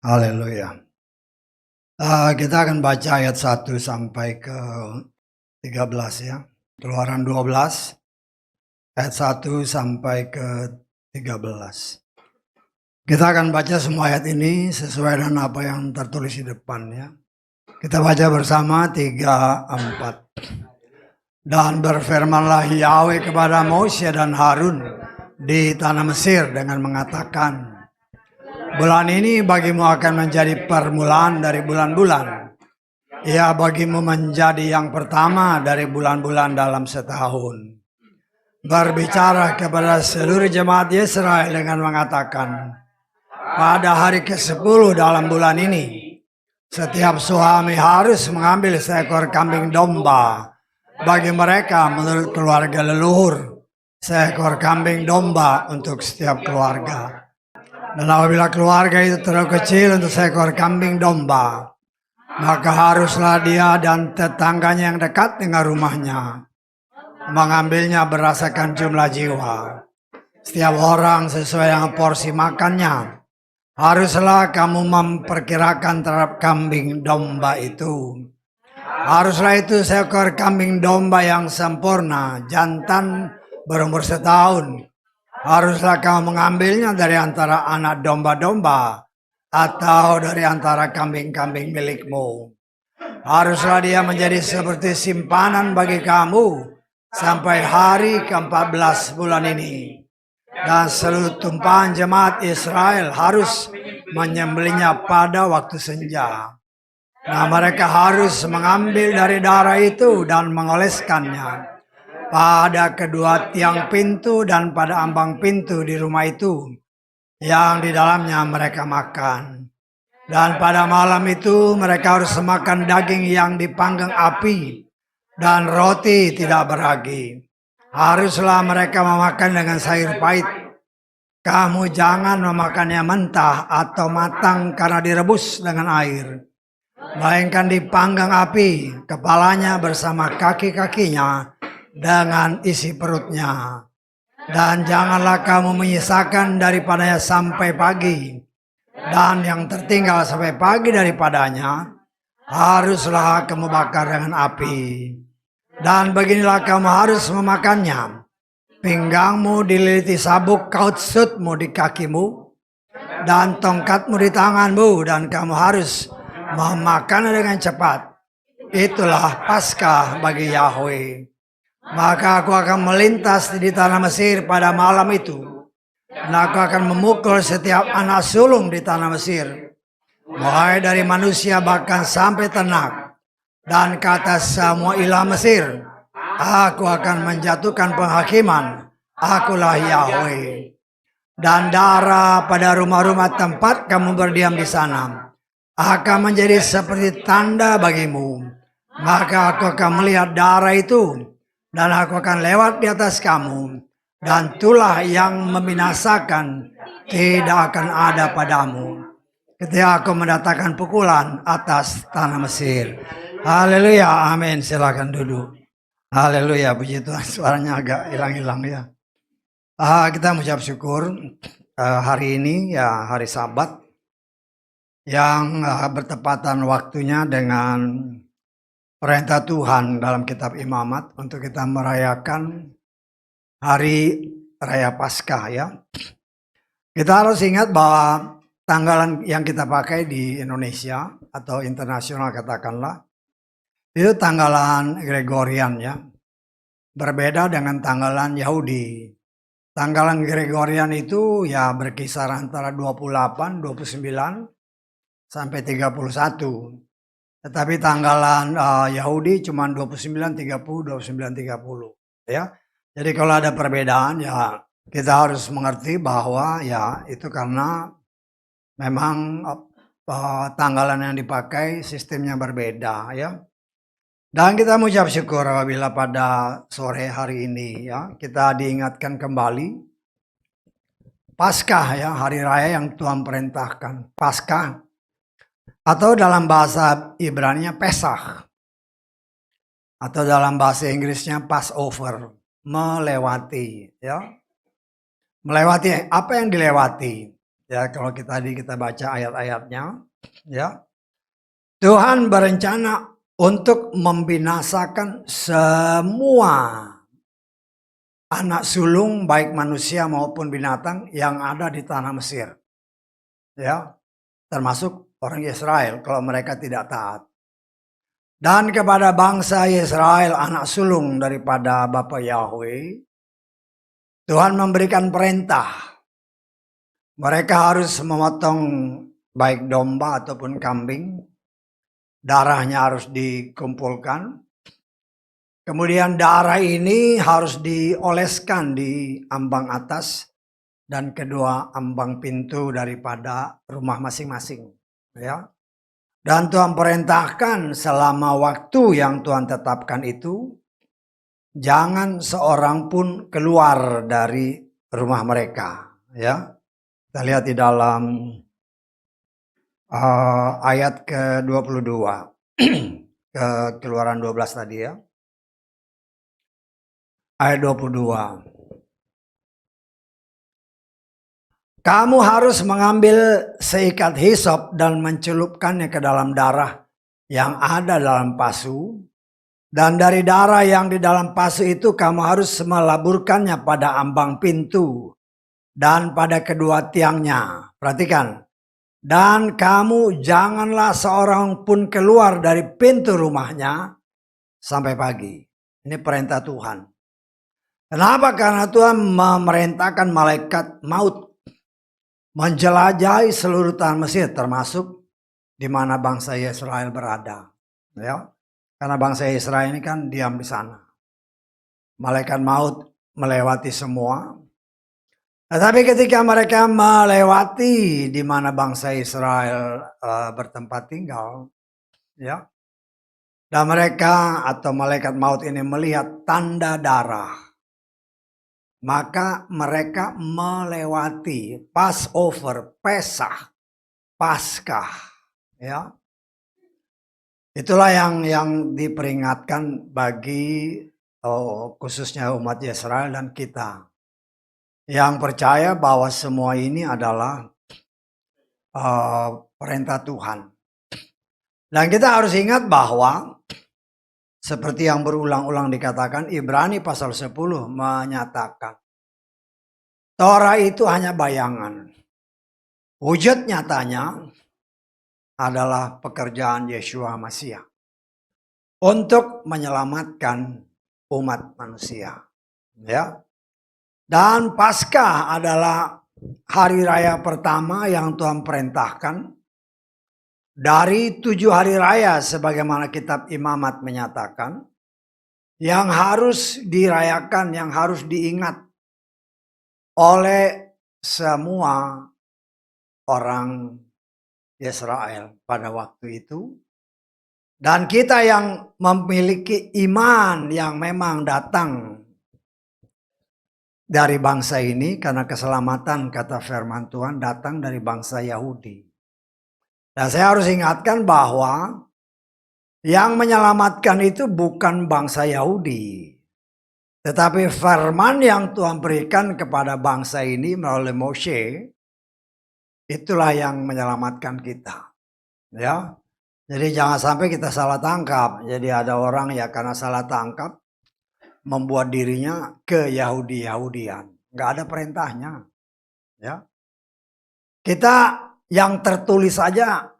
Haleluya. Kita akan baca ayat 1 sampai ke 13 ya. Keluaran 12 ayat 1 sampai ke 13. Kita akan baca semua ayat ini sesuai dengan apa yang tertulis di depan ya. Kita baca bersama 3, 4. Dan berfirmanlah Yahweh kepada Mose dan Harun di tanah Mesir dengan mengatakan, bulan ini bagimu akan menjadi permulaan dari bulan-bulan. Ia bagimu menjadi yang pertama dari bulan-bulan dalam setahun. Berbicara kepada seluruh jemaat Israel dengan mengatakan, pada hari ke-10 dalam bulan ini, setiap suami harus mengambil seekor kambing domba bagi mereka menurut keluarga leluhur, seekor kambing domba untuk setiap keluarga. Dan apabila keluarga itu terlalu kecil untuk seekor kambing domba, maka haruslah dia dan tetangganya yang dekat dengan rumahnya mengambilnya berdasarkan jumlah jiwa. Setiap orang sesuai dengan porsi makannya. Haruslah kamu memperkirakan terhadap kambing domba itu. Haruslah itu seekor kambing domba yang sempurna, jantan berumur setahun. Haruslah kamu mengambilnya dari antara anak domba-domba atau dari antara kambing-kambing milikmu. Haruslah dia menjadi seperti simpanan bagi kamu sampai hari ke-14 bulan ini. Dan seluruh tumpahan jemaat Israel harus menyembelihnya pada waktu senja. Nah, mereka harus mengambil dari darah itu dan mengoleskannya pada kedua tiang pintu dan pada ambang pintu di rumah itu yang di dalamnya mereka makan. Dan pada malam itu mereka harus makan daging yang dipanggang api dan roti tidak beragi. Haruslah mereka memakan dengan sayur pahit. Kamu jangan memakannya mentah atau matang karena direbus dengan air. Melainkan dipanggang api, kepalanya bersama kaki-kakinya dengan isi perutnya. Dan janganlah kamu menyisakan daripadanya sampai pagi. Dan yang tertinggal sampai pagi daripadanya, haruslah kamu bakar dengan api. Dan beginilah kamu harus memakannya. Pinggangmu dililiti sabuk kautsutmu di kakimu, dan tongkatmu di tanganmu, dan kamu harus memakannya dengan cepat. Itulah Paskah bagi Yahweh. Maka aku akan melintas di tanah Mesir pada malam itu, dan aku akan memukul setiap anak sulung di tanah Mesir, mulai dari manusia bahkan sampai ternak, dan ke atas semua ilah Mesir. Aku akan menjatuhkan penghakiman. Akulah Yahweh. Dan darah pada rumah-rumah tempat kamu berdiam di sana akan menjadi seperti tanda bagimu. Maka aku akan melihat darah itu, dan aku akan lewat di atas kamu, dan tulah yang membinasakan tidak akan ada padamu ketika aku mendatangkan pukulan atas tanah Mesir. Haleluya, amin. Silakan duduk. Haleluya, puji Tuhan. Suaranya agak hilang-hilang ya. Kita mengucap syukur hari ini ya hari Sabat yang bertepatan waktunya dengan perintah Tuhan dalam kitab Imamat untuk kita merayakan hari Raya Paskah ya. Kita harus ingat bahwa tanggalan yang kita pakai di Indonesia atau internasional katakanlah, itu tanggalan Gregorian ya. Berbeda dengan tanggalan Yahudi. Tanggalan Gregorian itu ya berkisar antara 28, 29 sampai 31. Tetapi tanggalan Yahudi cuma 29, 30, 29, 30 ya. Jadi kalau ada perbedaan ya kita harus mengerti bahwa ya itu karena memang tanggalan yang dipakai sistemnya berbeda ya. Dan kita mengucap syukur apabila pada sore hari ini ya kita diingatkan kembali Paskah ya, hari raya yang Tuhan perintahkan. Paskah atau dalam bahasa Ibrani-nya Pesach atau dalam bahasa Inggrisnya Passover, melewati ya. Melewati apa yang dilewati? Ya, kalau kita baca ayat-ayatnya, ya. Tuhan berencana untuk membinasakan semua anak sulung baik manusia maupun binatang yang ada di tanah Mesir. Ya, termasuk orang Israel kalau mereka tidak taat. Dan kepada bangsa Israel anak sulung daripada Bapa Yahweh, Tuhan memberikan perintah. Mereka harus memotong baik domba ataupun kambing. Darahnya harus dikumpulkan. Kemudian darah ini harus dioleskan di ambang atas dan kedua ambang pintu daripada rumah masing-masing. Ya. Dan Tuhan perintahkan selama waktu yang Tuhan tetapkan itu, jangan seorang pun keluar dari rumah mereka. Ya. Kita lihat di dalam ayat ke-22. Keluaran 12 tadi ya. Ayat 22. Kamu harus mengambil seikat hisop dan mencelupkannya ke dalam darah yang ada dalam pasu. Dan dari darah yang di dalam pasu itu kamu harus melaburkannya pada ambang pintu dan pada kedua tiangnya. Perhatikan. Dan kamu janganlah seorang pun keluar dari pintu rumahnya sampai pagi. Ini perintah Tuhan. Kenapa? Karena Tuhan memerintahkan malaikat maut menjelajahi seluruh tanah Mesir, termasuk di mana bangsa Israel berada. Ya, karena bangsa Israel ini kan diam di sana. Malaikat maut melewati semua. Tetapi ketika mereka melewati di mana bangsa Israel bertempat tinggal, ya, dan mereka atau malaikat maut ini melihat tanda darah, maka mereka melewati Passover, Pesah, Paskah, ya. Itulah yang diperingatkan bagi khususnya umat Israel dan kita yang percaya bahwa semua ini adalah perintah Tuhan. Dan kita harus ingat bahwa seperti yang berulang-ulang dikatakan, Ibrani pasal 10 menyatakan Torah itu hanya bayangan. Wujud nyatanya adalah pekerjaan Yeshua Masiah untuk menyelamatkan umat manusia. Ya. Dan Paskah adalah hari raya pertama yang Tuhan perintahkan dari 7 hari raya sebagaimana kitab Imamat menyatakan, yang harus dirayakan, yang harus diingat oleh semua orang Israel pada waktu itu. Dan kita yang memiliki iman yang memang datang dari bangsa ini, karena keselamatan kata firman Tuhan datang dari bangsa Yahudi. Dan saya harus ingatkan bahwa yang menyelamatkan itu bukan bangsa Yahudi. Tetapi firman yang Tuhan berikan kepada bangsa ini melalui Moshe, itulah yang menyelamatkan kita. Ya. Jadi jangan sampai kita salah tangkap. Jadi ada orang ya karena salah tangkap membuat dirinya ke Yahudi-Yahudian. Nggak ada perintahnya. Ya. Kita yang tertulis saja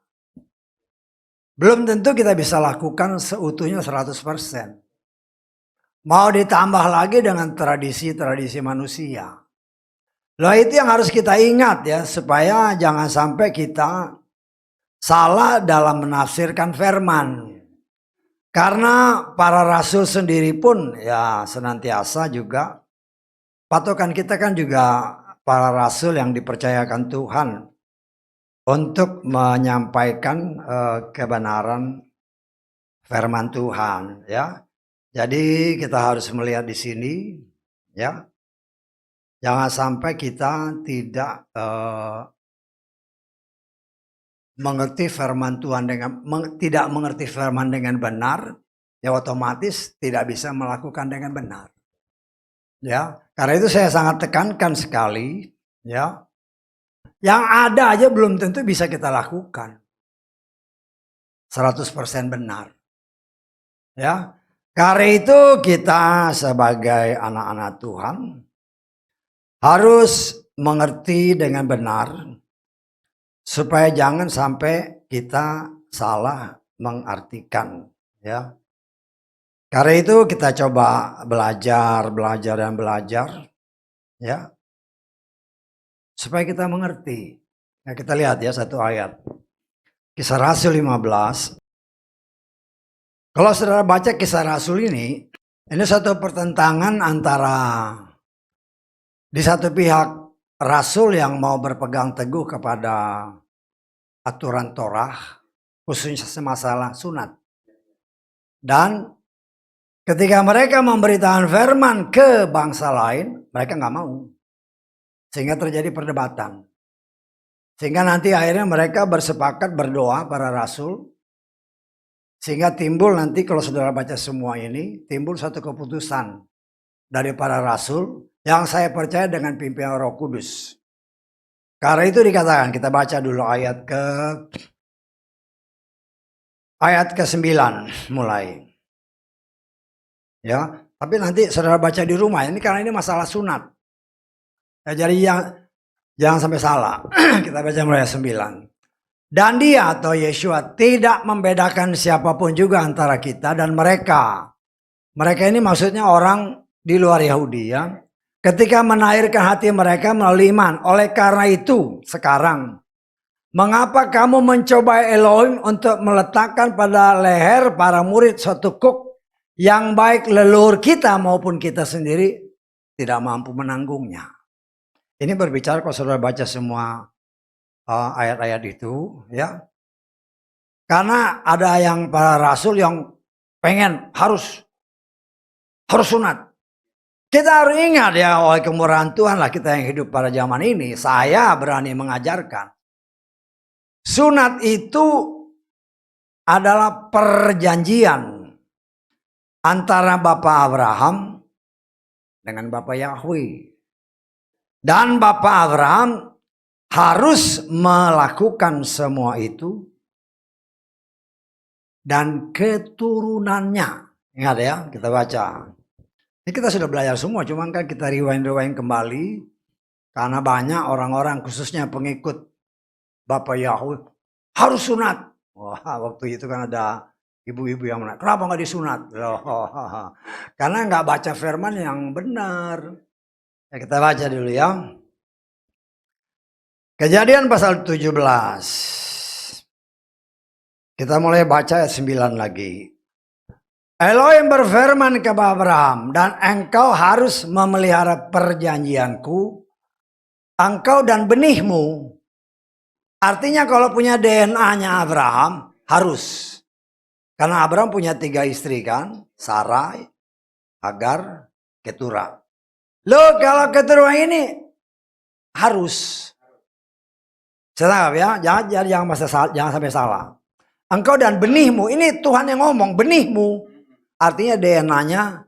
belum tentu kita bisa lakukan seutuhnya 100%. Mau ditambah lagi dengan tradisi-tradisi manusia. Loh itu yang harus kita ingat ya, supaya jangan sampai kita salah dalam menafsirkan firman. Karena para rasul sendiri pun ya senantiasa juga, patokan kita kan juga para rasul yang dipercayakan Tuhan untuk menyampaikan kebenaran firman Tuhan ya. Jadi kita harus melihat di sini ya. Jangan sampai kita tidak mengerti firman Tuhan tidak mengerti firman dengan benar, ya otomatis tidak bisa melakukan dengan benar. Ya, Karena itu saya sangat tekankan sekali, ya. Yang ada aja belum tentu bisa kita lakukan. 100% benar. Ya. Karena itu kita sebagai anak-anak Tuhan harus mengerti dengan benar supaya jangan sampai kita salah mengartikan, ya. Karena itu kita coba belajar dan belajar, ya, supaya kita mengerti. Nah, kita lihat ya satu ayat. Kisah Rasul 15. Kalau saudara baca Kisah Rasul ini satu pertentangan antara di satu pihak Rasul yang mau berpegang teguh kepada aturan Torah, khususnya masalah sunat. Dan ketika mereka memberitakan firman ke bangsa lain, mereka nggak mau. Sehingga terjadi perdebatan. Sehingga nanti akhirnya mereka bersepakat berdoa para rasul. Sehingga timbul nanti kalau saudara baca semua ini, timbul satu keputusan dari para rasul yang saya percaya dengan pimpinan Roh Kudus. Karena itu dikatakan, kita baca dulu ayat ke-9 mulai. Ya, tapi nanti saudara baca di rumah ini karena ini masalah sunat. Ya, jadi jangan sampai salah. Kita baca mulai ayat 9. Dan dia atau Yeshua tidak membedakan siapapun juga antara kita dan mereka. Mereka ini maksudnya orang di luar Yahudi, ya. Ketika menairkan hati mereka melalui iman. Oleh karena itu sekarang, mengapa kamu mencoba Elohim untuk meletakkan pada leher para murid suatu kuk yang baik leluhur kita maupun kita sendiri tidak mampu menanggungnya. Ini berbicara kalau saudara baca semua ayat-ayat itu, ya. Karena ada yang para rasul yang pengen harus sunat. Kita harus ingat ya, oleh kemurahan Tuhan lah kita yang hidup pada zaman ini. Saya berani mengajarkan. Sunat itu adalah perjanjian antara Bapak Abraham dengan Bapak Yahweh. Dan Bapak Abraham harus melakukan semua itu dan keturunannya. Ingat ya, kita baca. Ini kita sudah belajar semua, cuman kan kita rewind kembali. Karena banyak orang-orang khususnya pengikut Bapak Yahweh harus sunat. Wah, waktu itu kan ada ibu-ibu yang menanya, kenapa nggak disunat? Karena nggak baca firman yang benar. Ya, kita baca dulu ya. Kejadian pasal 17. Kita mulai baca ayat 9 lagi. Elohim berfirman kepada Abraham, dan engkau harus memelihara perjanjianku, engkau dan benihmu. Artinya kalau punya DNA-nya Abraham, harus. Karena Abraham punya 3 istri kan, Sarai, Hagar, Ketura. Loh kalau Ketura ini harus. Saya ya, jangan sampai salah. Engkau dan benihmu, ini Tuhan yang ngomong, benihmu. Artinya DNA-nya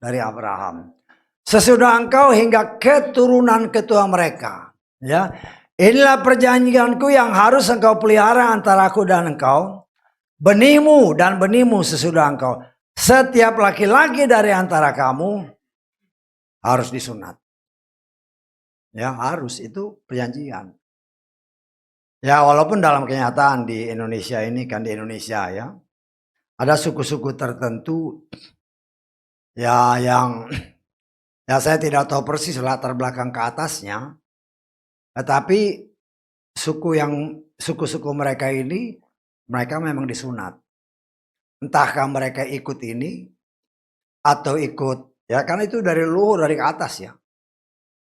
dari Abraham. Sesudah engkau hingga keturunan ketua mereka. Ya, inilah perjanjianku yang harus engkau pelihara antara aku dan engkau. Benihmu dan benihmu sesudah engkau. Setiap laki-laki dari antara kamu harus disunat. Ya, harus, itu perjanjian. Ya, walaupun dalam kenyataan di Indonesia ini kan, di Indonesia ya, ada suku-suku tertentu ya yang ya saya tidak tahu persis latar belakang ke atasnya, tetapi suku-suku mereka ini, mereka memang disunat. Entahkah mereka ikut ini atau ikut, ya karena itu dari luhur, dari ke atas ya.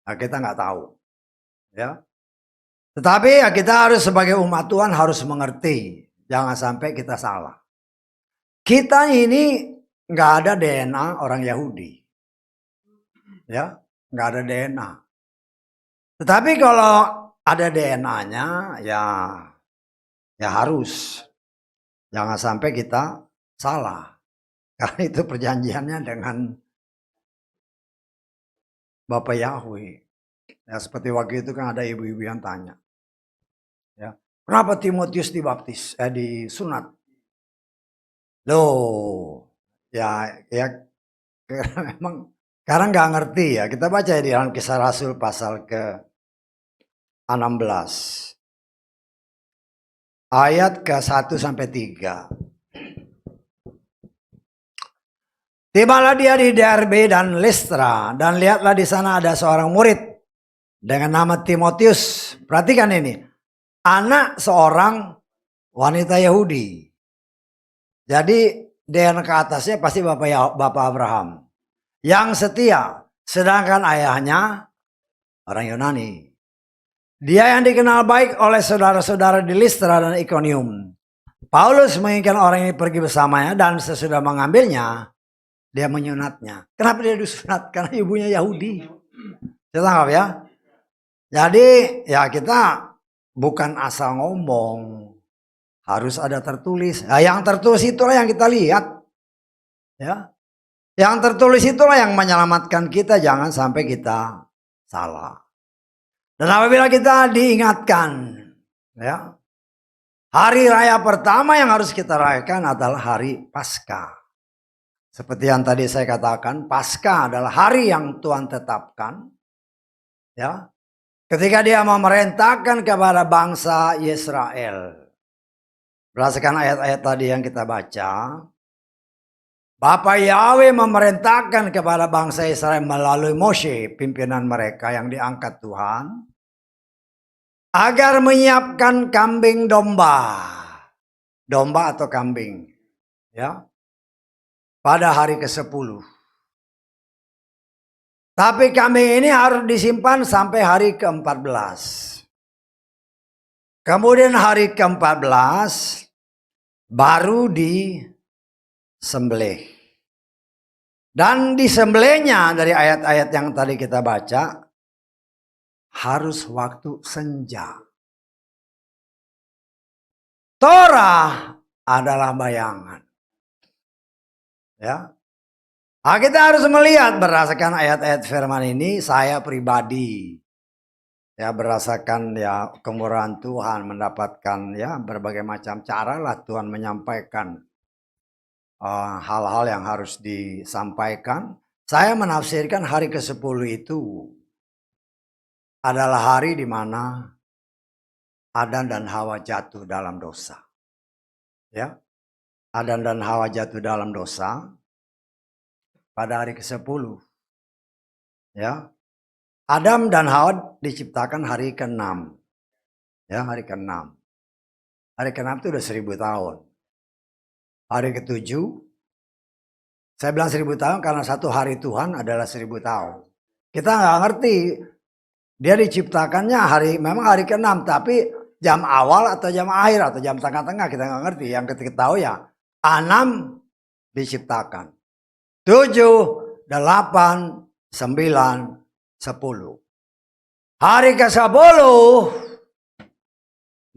Nah, kita nggak tahu, ya. Tetapi ya kita harus sebagai umat Tuhan harus mengerti, jangan sampai kita salah. Kita ini nggak ada DNA orang Yahudi, ya nggak ada DNA. Tetapi kalau ada DNA-nya, ya harus, jangan sampai kita salah, karena itu perjanjiannya Bapak Yahweh. Ya, seperti waktu itu kan ada ibu-ibu yang tanya, ya, kenapa Timotius disunat? Loh, ya karena memang sekarang nggak ngerti ya. Kita baca ya di dalam Kisah Rasul pasal ke-16 ayat ke-1 sampai 3. Tibalah dia di Derbe dan Listra, dan lihatlah di sana ada seorang murid dengan nama Timotius. Perhatikan ini, anak seorang wanita Yahudi. Jadi DNA ke atasnya pasti Bapak Abraham yang setia, sedangkan ayahnya orang Yunani. Dia yang dikenal baik oleh saudara-saudara di Listra dan Ikonium. Paulus menginginkan orang ini pergi bersamanya, dan sesudah mengambilnya, dia menyunatnya. Kenapa dia disunat? Karena ibunya Yahudi. Kita tangkap ya. Jadi ya kita bukan asal ngomong. Harus ada tertulis. Nah, yang tertulis itulah yang kita lihat. Ya. Yang tertulis itulah yang menyelamatkan kita. Jangan sampai kita salah. Dan apabila kita diingatkan, ya, hari raya pertama yang harus kita rayakan adalah hari Paskah. Seperti yang tadi saya katakan, Paskah adalah hari yang Tuhan tetapkan, ya, ketika Dia memerintahkan kepada bangsa Israel. Berdasarkan ayat-ayat tadi yang kita baca, Bapak Yahweh memerintahkan kepada bangsa Israel melalui Moshe, pimpinan mereka yang diangkat Tuhan, agar menyiapkan kambing domba atau kambing, ya, pada hari ke-10. Tapi kambing ini harus disimpan sampai hari ke-14. Kemudian hari ke-14 baru disembelih. Dan disembelihnya dari ayat-ayat yang tadi kita baca harus waktu senja. Torah adalah bayangan. Ya. Nah, kita harus melihat berdasarkan ayat-ayat firman ini, saya pribadi ya berdasarkan ya kemurahan Tuhan mendapatkan ya berbagai macam cara lah Tuhan menyampaikan hal-hal yang harus disampaikan. Saya menafsirkan hari ke-10 itu adalah hari di mana Adam dan Hawa jatuh dalam dosa. Ya. Adam dan Hawa jatuh dalam dosa pada hari ke-10. Ya. Adam dan Hawa diciptakan hari ke-6. Ya, hari ke-6. Hari ke-6 itu udah 1000 tahun. Hari ke-7, saya bilang 1000 tahun karena satu hari Tuhan adalah 1000 tahun. Kita nggak ngerti, dia diciptakannya memang hari ke-6, tapi jam awal atau jam akhir atau jam tengah-tengah kita nggak ngerti. Yang kita tahu ya, 6 diciptakan. 7, 8, 9, 10. Hari ke-10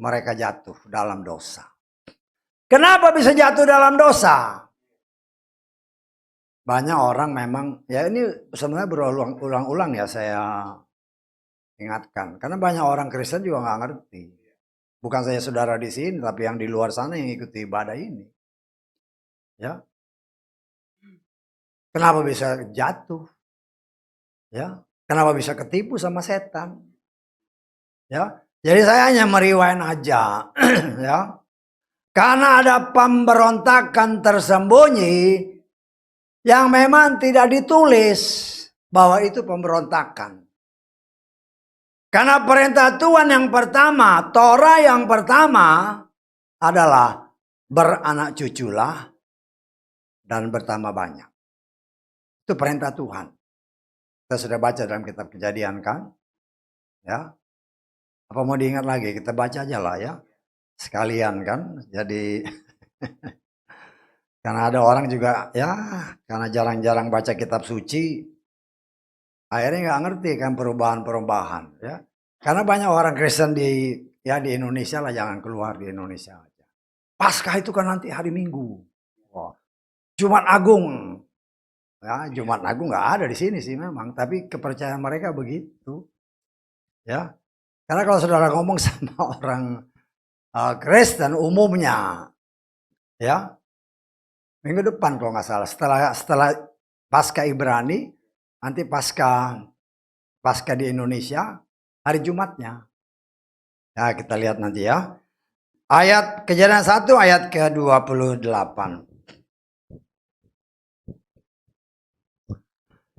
mereka jatuh dalam dosa. Kenapa bisa jatuh dalam dosa? Banyak orang memang, ya ini sebenarnya berulang-ulang ya saya ingatkan. Karena banyak orang Kristen juga nggak ngerti. Bukan saya saudara di sini, tapi yang di luar sana yang ikuti ibadah ini. Ya. Kenapa bisa jatuh? Ya. Kenapa bisa ketipu sama setan? Ya. Jadi saya hanya meriwain aja. Ya. Karena ada pemberontakan tersembunyi yang memang tidak ditulis bahwa itu pemberontakan. Karena perintah Tuhan yang pertama, Torah yang pertama adalah beranak cuculah dan bertambah banyak. Itu perintah Tuhan. Kita sudah baca dalam kitab Kejadian kan? Ya. Apa mau diingat lagi? Kita baca aja lah ya. Sekalian kan. Jadi karena ada orang juga ya karena jarang-jarang baca kitab suci, akhirnya nggak ngerti kan perubahan-perubahan ya. Karena banyak orang Kristen di Indonesia lah, jangan keluar di Indonesia aja. Paskah itu kan nanti hari Minggu. Wah. Jumat Agung Ya, Jumat Agung nggak ada di sini sih memang, tapi kepercayaan mereka begitu. Ya, karena kalau saudara ngomong sama orang Kristen umumnya, ya minggu depan kalau nggak salah, setelah Pasca Ibrani, nanti Pasca di Indonesia, hari Jumatnya. Ya kita lihat nanti ya. Ayat Kejadian 1 ayat ke-28.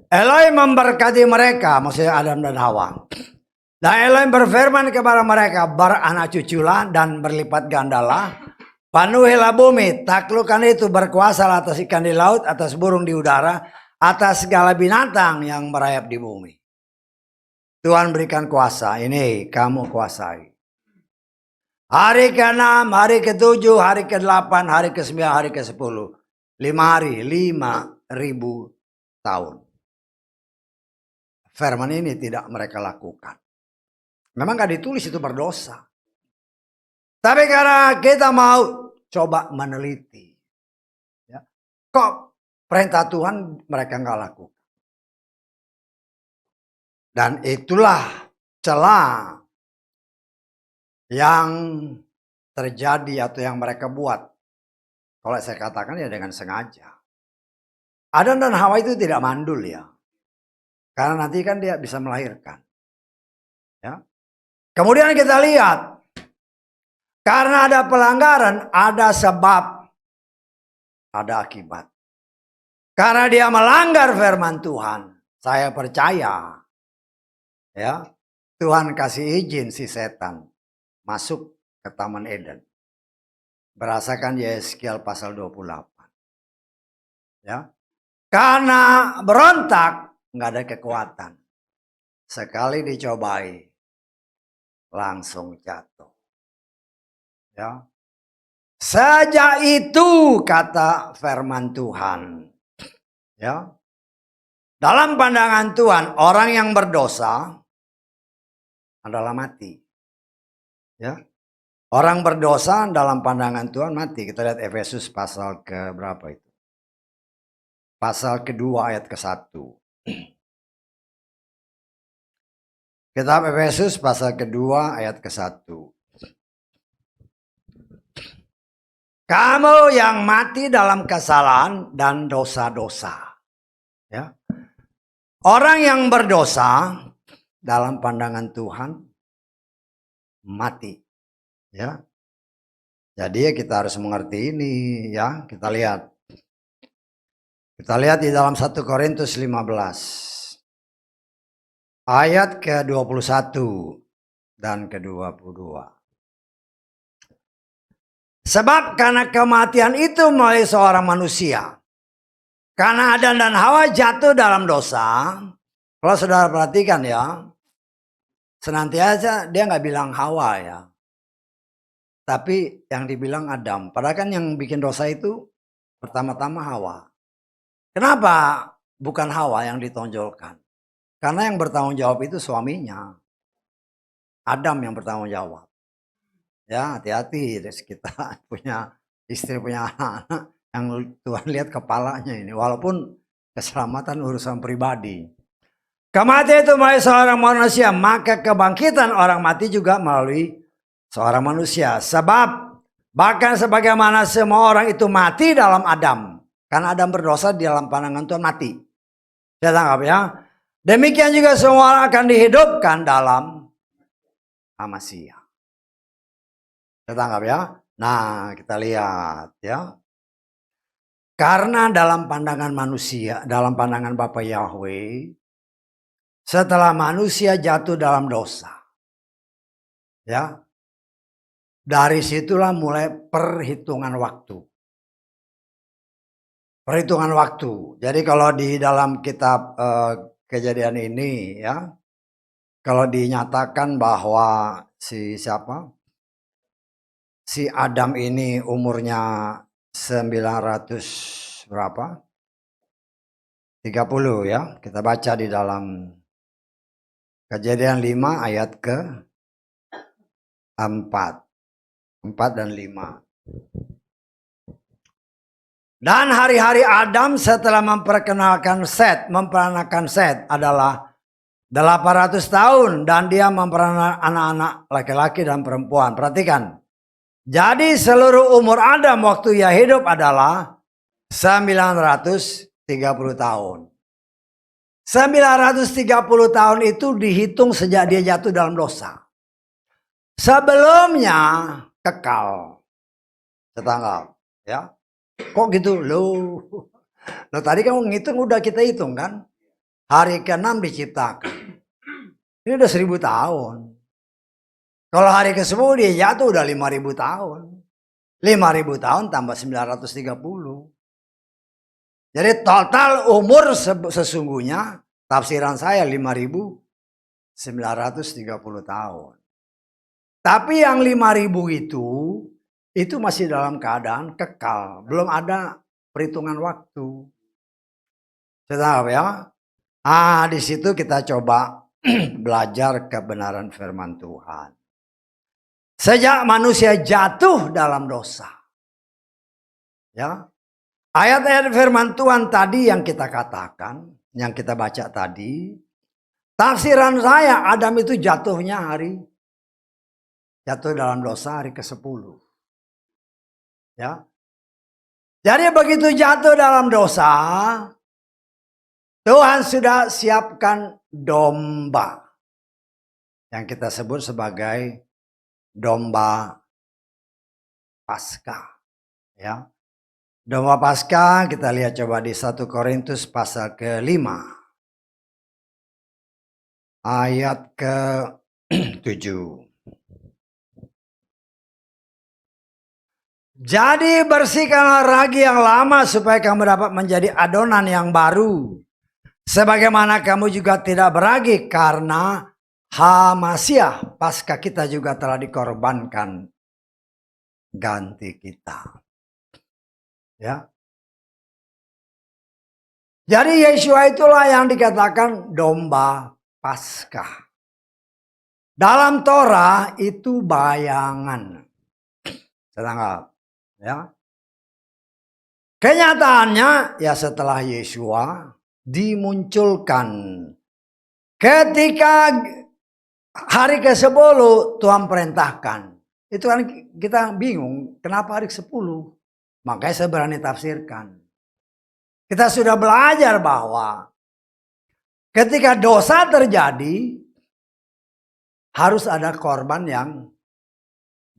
Elohim memberkati mereka, maksudnya Adam dan Hawa. Dan Elohim berfirman kepada mereka, beranak cuculah dan berlipat gandalah. Penuhilah bumi, taklukkan itu, berkuasa atas ikan di laut, atas burung di udara, atas segala binatang yang merayap di bumi. Tuhan berikan kuasa, ini kamu kuasai. Hari ke-6, hari ke-7, hari ke-8, hari ke-9, hari ke-10. 5 hari, 5.000 tahun. Firman ini tidak mereka lakukan. Memang gak ditulis itu berdosa. Tapi karena kita mau coba meneliti. Ya, kok perintah Tuhan mereka gak lakukan. Dan itulah celah yang terjadi atau yang mereka buat. Kalau saya katakan ya dengan sengaja. Adam dan Hawa itu tidak mandul ya. Karena nanti kan dia bisa melahirkan. Ya. Kemudian kita lihat. Karena ada pelanggaran, ada sebab, ada akibat. Karena dia melanggar firman Tuhan. Saya percaya. Ya, Tuhan kasih izin si setan masuk ke Taman Eden. Berasakan Yeskiel pasal 28. Ya. Karena berontak, nggak ada kekuatan. Sekali dicobai, langsung jatuh. Ya. Sejak itu kata firman Tuhan. Ya. Dalam pandangan Tuhan, orang yang berdosa adalah mati. Ya. Orang berdosa dalam pandangan Tuhan mati. Kita lihat Efesus pasal ke berapa itu? Pasal kedua ayat ke-1. Kitab Efesus pasal kedua ayat ke-1. Kamu yang mati dalam kesalahan dan dosa-dosa. Ya. Orang yang berdosa dalam pandangan Tuhan mati. Ya. Jadi kita harus mengerti ini ya. Kita lihat. Kita lihat di dalam 1 Korintus 15. Ayat ke-21 dan ke-22. Sebab karena kematian itu melalui seorang manusia. Karena Adam dan Hawa jatuh dalam dosa. Kalau saudara perhatikan ya. Senantiasa dia nggak bilang Hawa ya. Tapi yang dibilang Adam. Padahal kan yang bikin dosa itu pertama-tama Hawa. Kenapa bukan Hawa yang ditonjolkan? Karena yang bertanggung jawab itu suaminya. Adam yang bertanggung jawab. Ya hati-hati kita punya istri, punya anak-anak yang Tuhan lihat kepalanya ini. Walaupun keselamatan urusan pribadi. Kematian itu melalui seorang manusia, maka kebangkitan orang mati juga melalui seorang manusia. Sebab bahkan sebagaimana semua orang itu mati dalam Adam. Karena Adam berdosa di dalam pandangan Tuhan mati. Saya tangkap ya. Demikian juga semua orang akan dihidupkan dalam Amasya. Saya tangkap ya. Nah kita lihat ya. Karena dalam pandangan manusia, dalam pandangan Bapa Yahweh, setelah manusia jatuh dalam dosa, ya, dari situlah mulai perhitungan waktu. Perhitungan waktu. Jadi kalau di dalam kitab Kejadian ini, ya, kalau dinyatakan bahwa si Adam ini umurnya 900 berapa? 30 ya. Kita baca di dalam Kejadian 5 ayat ke-4. 4 dan 5. Dan hari-hari Adam setelah memperanakan Set adalah 800 tahun. Dan dia memperanak anak-anak laki-laki dan perempuan. Perhatikan. Jadi seluruh umur Adam waktu ia hidup adalah 930 tahun. 930 tahun itu dihitung sejak dia jatuh dalam dosa. Sebelumnya kekal. Setanggal. Ya. Kok gitu? Loh tadi kamu ngitung udah kita hitung kan? Hari ke-6 diciptakan. Ini udah 1000 tahun. Kalau hari ke-10 dia jatuh udah 5000 tahun. 5000 tahun tambah 930. Jadi total umur sesungguhnya tafsiran saya 5930 tahun. Tapi yang 5000 itu masih dalam keadaan kekal. Belum ada perhitungan waktu. Sudah ya? Di situ kita coba belajar kebenaran firman Tuhan. Sejak manusia jatuh dalam dosa. Ya. Ayat-ayat firman Tuhan tadi yang kita katakan, yang kita baca tadi, tafsiran saya Adam itu jatuh dalam dosa hari ke-10. Ya. Jadi begitu jatuh dalam dosa, Tuhan sudah siapkan domba yang kita sebut sebagai domba Paskah. Ya. Domba Paskah kita lihat coba di 1 Korintus pasal ke-5 ayat ke-7. Jadi bersihkanlah ragi yang lama supaya kamu dapat menjadi adonan yang baru. Sebagaimana kamu juga tidak beragi karena Hamasiah Paskah kita juga telah dikorbankan ganti kita. Ya. Jadi Yeshua itulah yang dikatakan domba Paskah. Dalam Torah itu bayangan. Sedangkan ya. Kenyataannya ya setelah Yeshua dimunculkan. Ketika hari ke-10 Tuhan perintahkan. Itu kan kita bingung kenapa hari ke-10. Makanya saya berani tafsirkan. Kita sudah belajar bahwa ketika dosa terjadi harus ada korban yang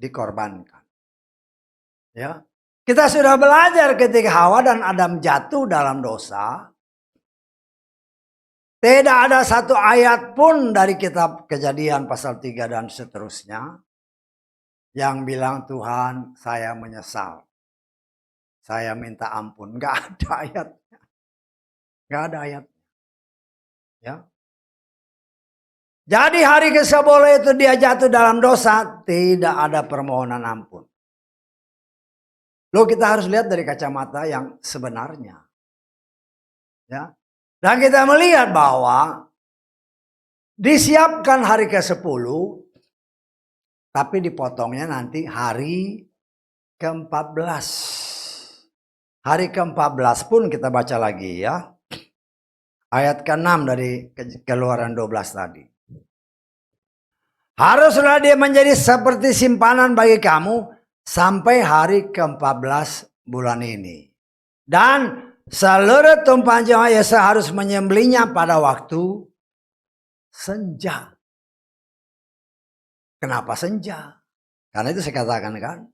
dikorbankan. Ya. Kita sudah belajar ketika Hawa dan Adam jatuh dalam dosa. Tidak ada satu ayat pun dari kitab Kejadian pasal 3 dan seterusnya yang bilang Tuhan saya menyesal. Saya minta ampun. Gak ada ayatnya. Gak ada ayat. Ya. Jadi hari ke-10 itu dia jatuh dalam dosa. Tidak ada permohonan ampun. Loh kita harus lihat dari kacamata yang sebenarnya. Ya. Dan kita melihat bahwa disiapkan hari ke-10. Tapi dipotongnya nanti hari ke-14. Hari ke-14 pun kita baca lagi ya. Ayat ke-6 dari Keluaran 12 tadi. Haruslah dia menjadi seperti simpanan bagi kamu sampai hari ke-14 bulan ini. Dan seluruh tumpahan jemaat Yesus harus menyembelihnya pada waktu senja. Kenapa senja? Karena itu saya katakan kan.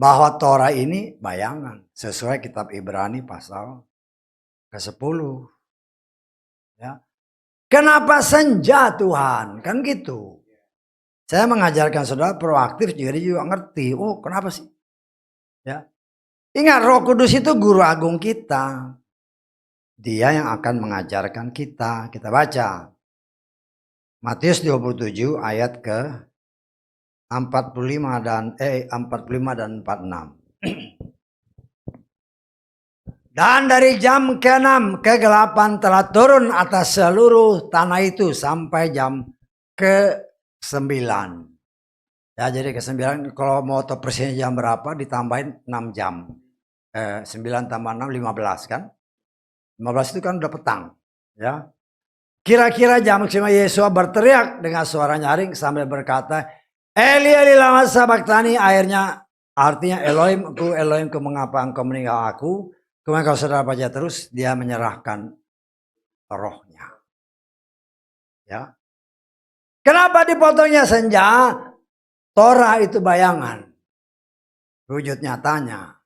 Bahwa Torah ini bayangan. Sesuai kitab Ibrani pasal ke-10. Ya. Kenapa senja Tuhan? Kan gitu. Saya mengajarkan saudara proaktif jadi juga ngerti. Oh kenapa sih? Ya. Ingat Roh Kudus itu guru agung kita. Dia yang akan mengajarkan kita. Kita baca. Matius 27 ayat ke 45 dan 46. Dan dari jam ke-6 kegelapan telah turun atas seluruh tanah itu sampai jam ke-9. Ya jadi ke-9 kalau mau tahu persisnya jam berapa ditambahin 6 jam. 9 tambah 6, 15 kan. 15 itu kan udah petang. Ya. Kira-kira jam 5 Yesua berteriak dengan suara nyaring sambil berkata, Eli Eli lama sabachthani, akhirnya artinya Elohimku mengapa engkau meninggal aku. Kemudian kalau saudara baca terus, dia menyerahkan rohnya. Ya. Kenapa dipotongnya senja? Torah itu bayangan. Wujud nyatanya,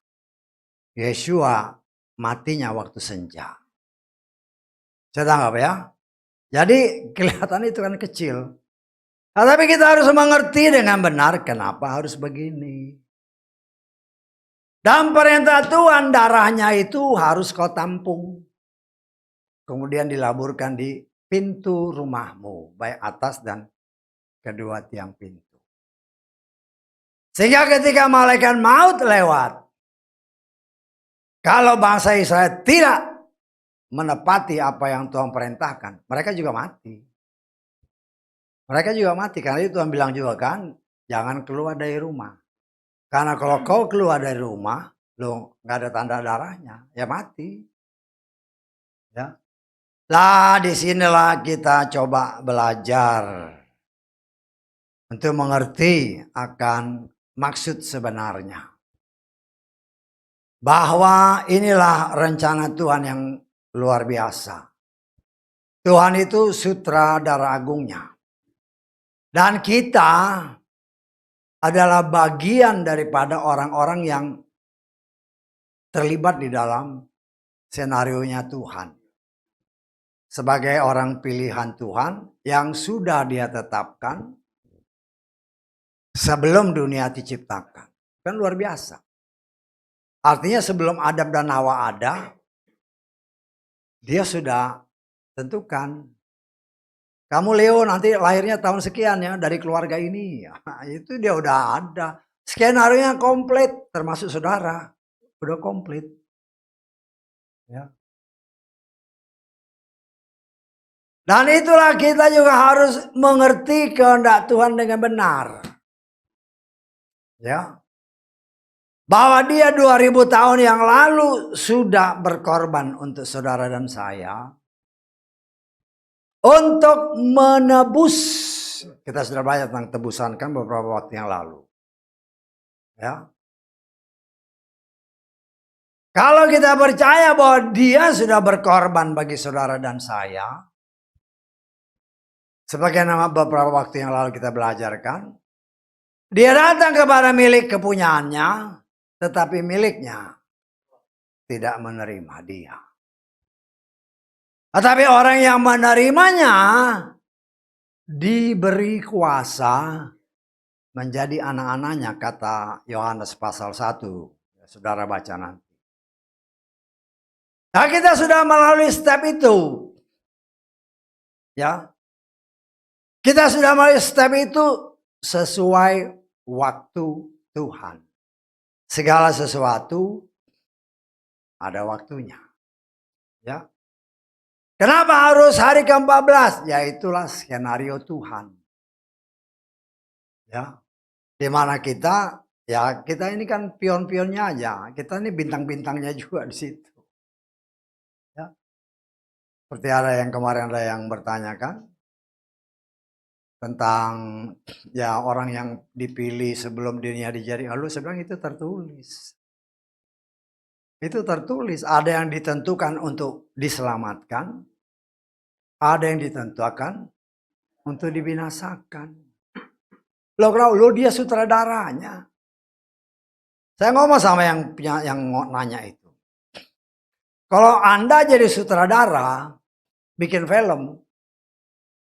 Yesua matinya waktu senja. Saya tangkap ya. Jadi kelihatan itu kan kecil. Nah, tapi kita harus mengerti dengan benar kenapa harus begini. Dan perintah Tuhan, darahnya itu harus kau tampung. Kemudian dilaburkan di pintu rumahmu, baik atas dan kedua tiang pintu. Sehingga ketika malaikat maut lewat, kalau bangsa Israel tidak menepati apa yang Tuhan perintahkan, mereka juga mati. Mereka juga mati, karena itu Tuhan bilang juga kan, jangan keluar dari rumah. Karena kalau kau keluar dari rumah, lo nggak ada tanda darahnya, ya mati. Ya. Lah disinilah kita coba belajar untuk mengerti akan maksud sebenarnya. Bahwa inilah rencana Tuhan yang luar biasa. Tuhan itu sutradara agungnya. Dan kita adalah bagian daripada orang-orang yang terlibat di dalam senarionya Tuhan. Sebagai orang pilihan Tuhan yang sudah Dia tetapkan sebelum dunia diciptakan. Kan luar biasa. Artinya sebelum Adam dan Hawa ada, Dia sudah tentukan. Kamu Leo nanti lahirnya tahun sekian ya dari keluarga ini. Ya, itu dia udah ada. Skenario-nya komplit termasuk saudara. Udah komplit. Ya. Dan itulah kita juga harus mengerti kehendak Tuhan dengan benar. Ya. Bahwa Dia 2000 tahun yang lalu sudah berkorban untuk saudara dan saya. Untuk menebus. Kita sudah belajar tentang tebusan kan beberapa waktu yang lalu. Ya. Kalau kita percaya bahwa Dia sudah berkorban bagi saudara dan saya. Sebagaimana beberapa waktu yang lalu kita belajarkan. Dia datang kepada milik kepunyaannya. Tetapi miliknya tidak menerima Dia. Tetapi orang yang menerimanya diberi kuasa menjadi anak-anaknya, kata Yohanes pasal 1. Saudara baca nanti. Nah, kita sudah melalui step itu. Ya. Kita sudah melalui step itu sesuai waktu Tuhan. Segala sesuatu ada waktunya. Ya. Kenapa harus hari ke-14? Ya itulah skenario Tuhan. Ya. Di mana kita ini kan pion-pionnya aja. Kita ini bintang-bintangnya juga di situ. Ya. Seperti kemarin ada yang bertanyakan tentang ya orang yang dipilih sebelum dirinya dijadi lalu, saya bilang itu tertulis. Itu tertulis, ada yang ditentukan untuk diselamatkan, ada yang ditentukan untuk dibinasakan. Lo dia sutradaranya. Saya ngomong sama yang nanya itu. Kalau Anda jadi sutradara, bikin film,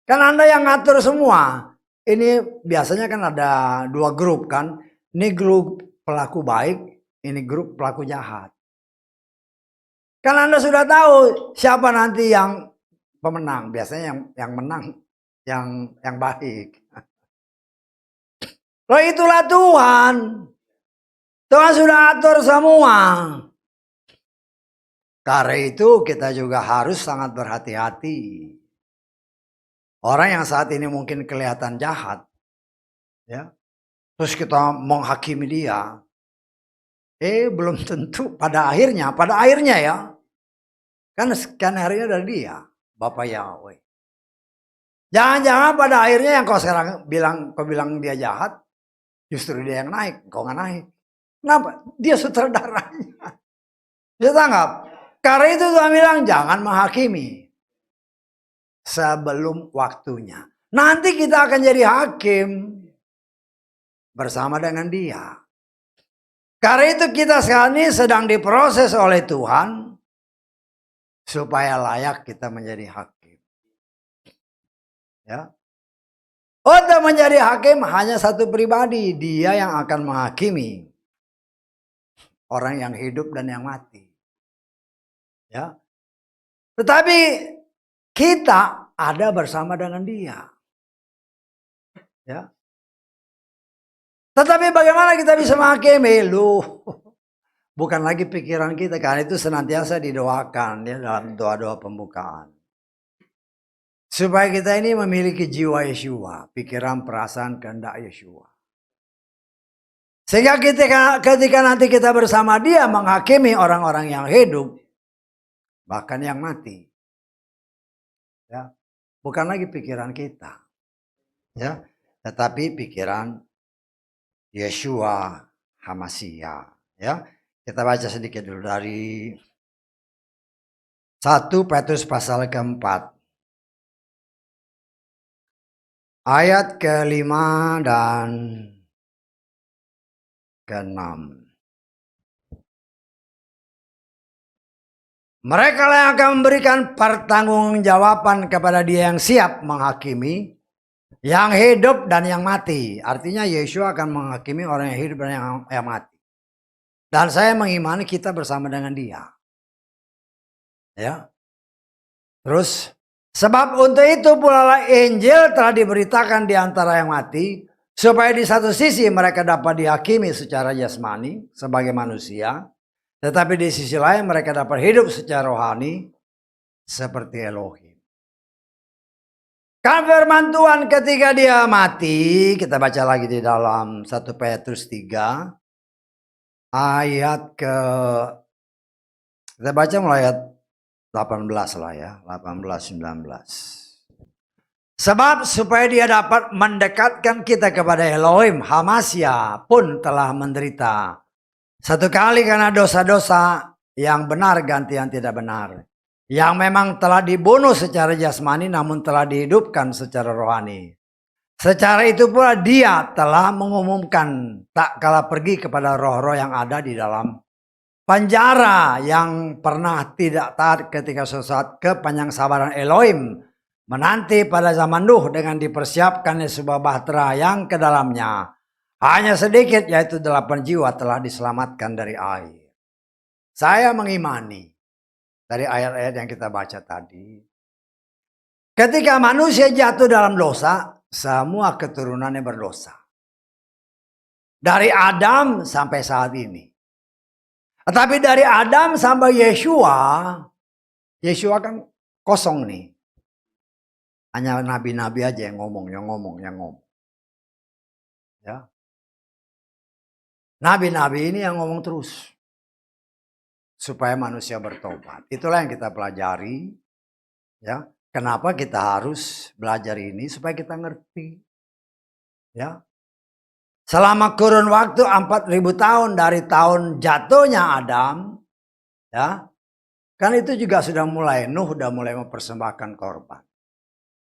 kan Anda yang ngatur semua. Ini biasanya kan ada 2 grup kan. Ini grup pelaku baik, ini grup pelaku jahat. Kan Anda sudah tahu siapa nanti yang pemenang. Biasanya yang menang yang baik. Loh itulah Tuhan. Tuhan sudah atur semua. Karena itu kita juga harus sangat berhati-hati. Orang yang saat ini mungkin kelihatan jahat. Ya. Terus kita menghakimi dia. Belum tentu pada akhirnya ya. Kan skenario dari dia, Bapak Yahweh. Jangan-jangan pada akhirnya yang kau sekarang bilang dia jahat, justru dia yang naik, kau nggak naik. Kenapa? Dia sutradaranya. Dia tanggap. Karena itu Tuhan bilang jangan menghakimi sebelum waktunya. Nanti kita akan jadi hakim bersama dengan dia. Karena itu kita sekarang ini sedang diproses oleh Tuhan supaya layak kita menjadi hakim. Ya. Untuk menjadi hakim hanya satu pribadi, dia yang akan menghakimi orang yang hidup dan yang mati. Ya. Tetapi kita ada bersama dengan dia. Ya. Tetapi bagaimana kita bisa menghakimi? Bukan lagi pikiran kita, karena itu senantiasa didoakan ya dalam doa-doa pembukaan. Supaya kita ini memiliki jiwa Yeshua, pikiran, perasaan, kehendak Yeshua. Sehingga ketika nanti kita bersama dia menghakimi orang-orang yang hidup, bahkan yang mati. Ya, bukan lagi pikiran kita. Ya, tetapi pikiran Yeshua HaMashiach. Ya, kita baca sedikit dulu dari 1 Petrus pasal keempat. Ayat ke-5 dan ke-6. Mereka yang akan memberikan pertanggungjawaban kepada dia yang siap menghakimi, yang hidup dan yang mati. Artinya Yeshua akan menghakimi orang yang hidup dan yang mati. Dan saya mengimani kita bersama dengan dia. Ya. Terus, sebab untuk itu pula Injil telah diberitakan di antara yang mati, supaya di satu sisi mereka dapat dihakimi secara jasmani sebagai manusia, tetapi di sisi lain mereka dapat hidup secara rohani seperti Elohim. Kan firman Tuhan ketika dia mati, kita baca lagi di dalam 1 Petrus 3 ayat kita baca mulai ayat 18 lah ya, 18-19. Sebab supaya dia dapat mendekatkan kita kepada Elohim, HaMashiach pun telah menderita satu kali karena dosa-dosa yang benar ganti yang tidak benar. Yang memang telah dibunuh secara jasmani namun telah dihidupkan secara rohani. Secara itu pula dia telah mengumumkan tak kalah pergi kepada roh-roh yang ada di dalam penjara yang pernah tidak taat ketika sesaat kepanjang sabaran Elohim menanti pada zaman Nuh dengan dipersiapkannya sebuah bahtera yang ke dalamnya hanya sedikit yaitu 8 jiwa telah diselamatkan dari air. Saya mengimani dari ayat-ayat yang kita baca tadi. Ketika manusia jatuh dalam dosa, semua keturunannya berdosa. Dari Adam sampai saat ini. Tetapi dari Adam sampai Yeshua kan kosong nih. Hanya nabi-nabi aja yang ngomong. Ya. Nabi-nabi ini yang ngomong terus. Supaya manusia bertobat. Itulah yang kita pelajari. Ya, kenapa kita harus belajar ini supaya kita ngerti. Ya. Selama kurun waktu 4.000 tahun dari tahun jatuhnya Adam, ya. Kan itu juga sudah mulai Nuh sudah mulai mempersembahkan korban.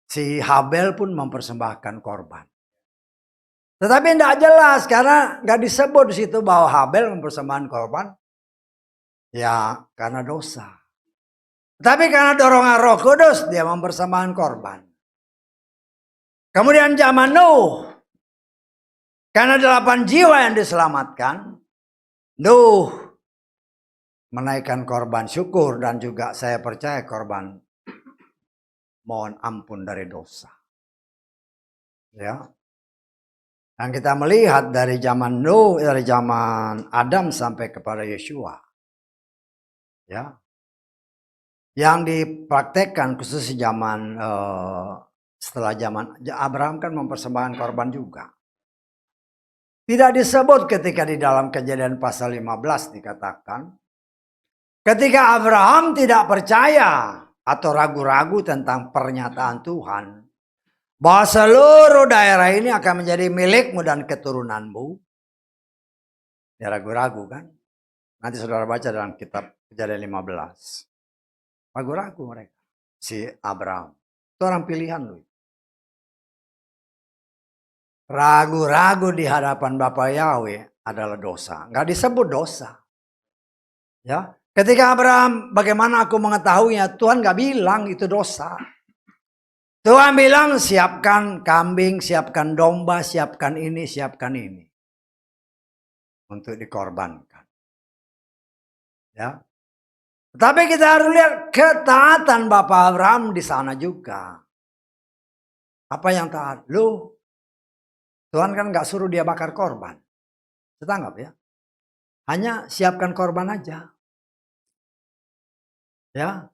Si Habel pun mempersembahkan korban. Tetapi tidak jelas karena nggak disebut di situ bahwa Habel mempersembahkan korban. Ya, karena dosa. Tapi karena dorongan Roh Kudus dia mempersembahkan korban. Kemudian zaman Nuh, karena 8 jiwa yang diselamatkan, Nuh menaikkan korban syukur dan juga saya percaya korban mohon ampun dari dosa. Ya. Dan kita melihat dari zaman Nuh, dari zaman Adam sampai kepada Yeshua. Ya. Yang dipraktekkan khusus zaman setelah zaman Abraham kan mempersembahkan korban juga. Tidak disebut ketika di dalam Kejadian pasal 15 dikatakan, ketika Abraham tidak percaya atau ragu-ragu tentang pernyataan Tuhan, bahwa seluruh daerah ini akan menjadi milikmu dan keturunanmu. Ya ragu-ragu kan? Nanti saudara baca dalam kitab Kejadian 15. Ragu-ragu mereka. Si Abraham. Itu orang pilihan lu. Ragu-ragu di hadapan Bapa Yahweh adalah dosa. Nggak disebut dosa. Ya, ketika Abraham, bagaimana aku mengetahuinya? Tuhan nggak bilang itu dosa. Tuhan bilang siapkan kambing, siapkan domba, siapkan ini, siapkan ini. Untuk dikorbankan. Ya. Tapi kita harus lihat ketaatan Bapak Abraham di sana juga. Apa yang taat? Lu, Tuhan kan nggak suruh dia bakar korban. Kita anggap ya. Hanya siapkan korban aja. Ya.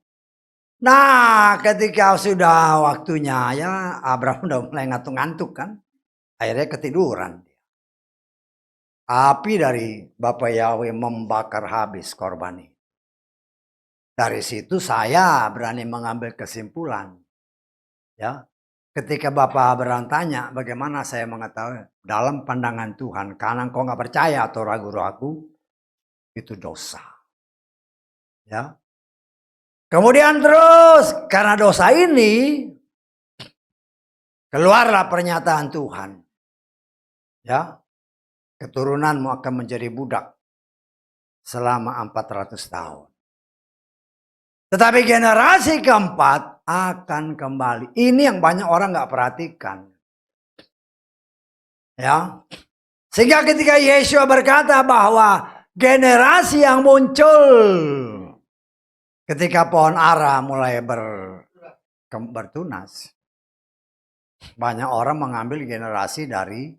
Nah, ketika sudah waktunya ya Abraham udah mulai ngantuk-ngantuk kan. Akhirnya ketiduran. Api dari Bapak Yahweh membakar habis korban ini. Dari situ saya berani mengambil kesimpulan. Ya. Ketika Bapak Abraham tanya bagaimana saya mengetahui dalam pandangan Tuhan, karena engkau nggak percaya atau ragu-ragu, itu dosa. Ya. Kemudian terus karena dosa ini keluarlah pernyataan Tuhan. Ya. Keturunanmu akan menjadi budak selama 400 tahun. Tetapi generasi keempat akan kembali. Ini yang banyak orang nggak perhatikan. Ya. Sehingga ketika Yesus berkata bahwa generasi yang muncul ketika pohon ara mulai bertunas. Banyak orang mengambil generasi dari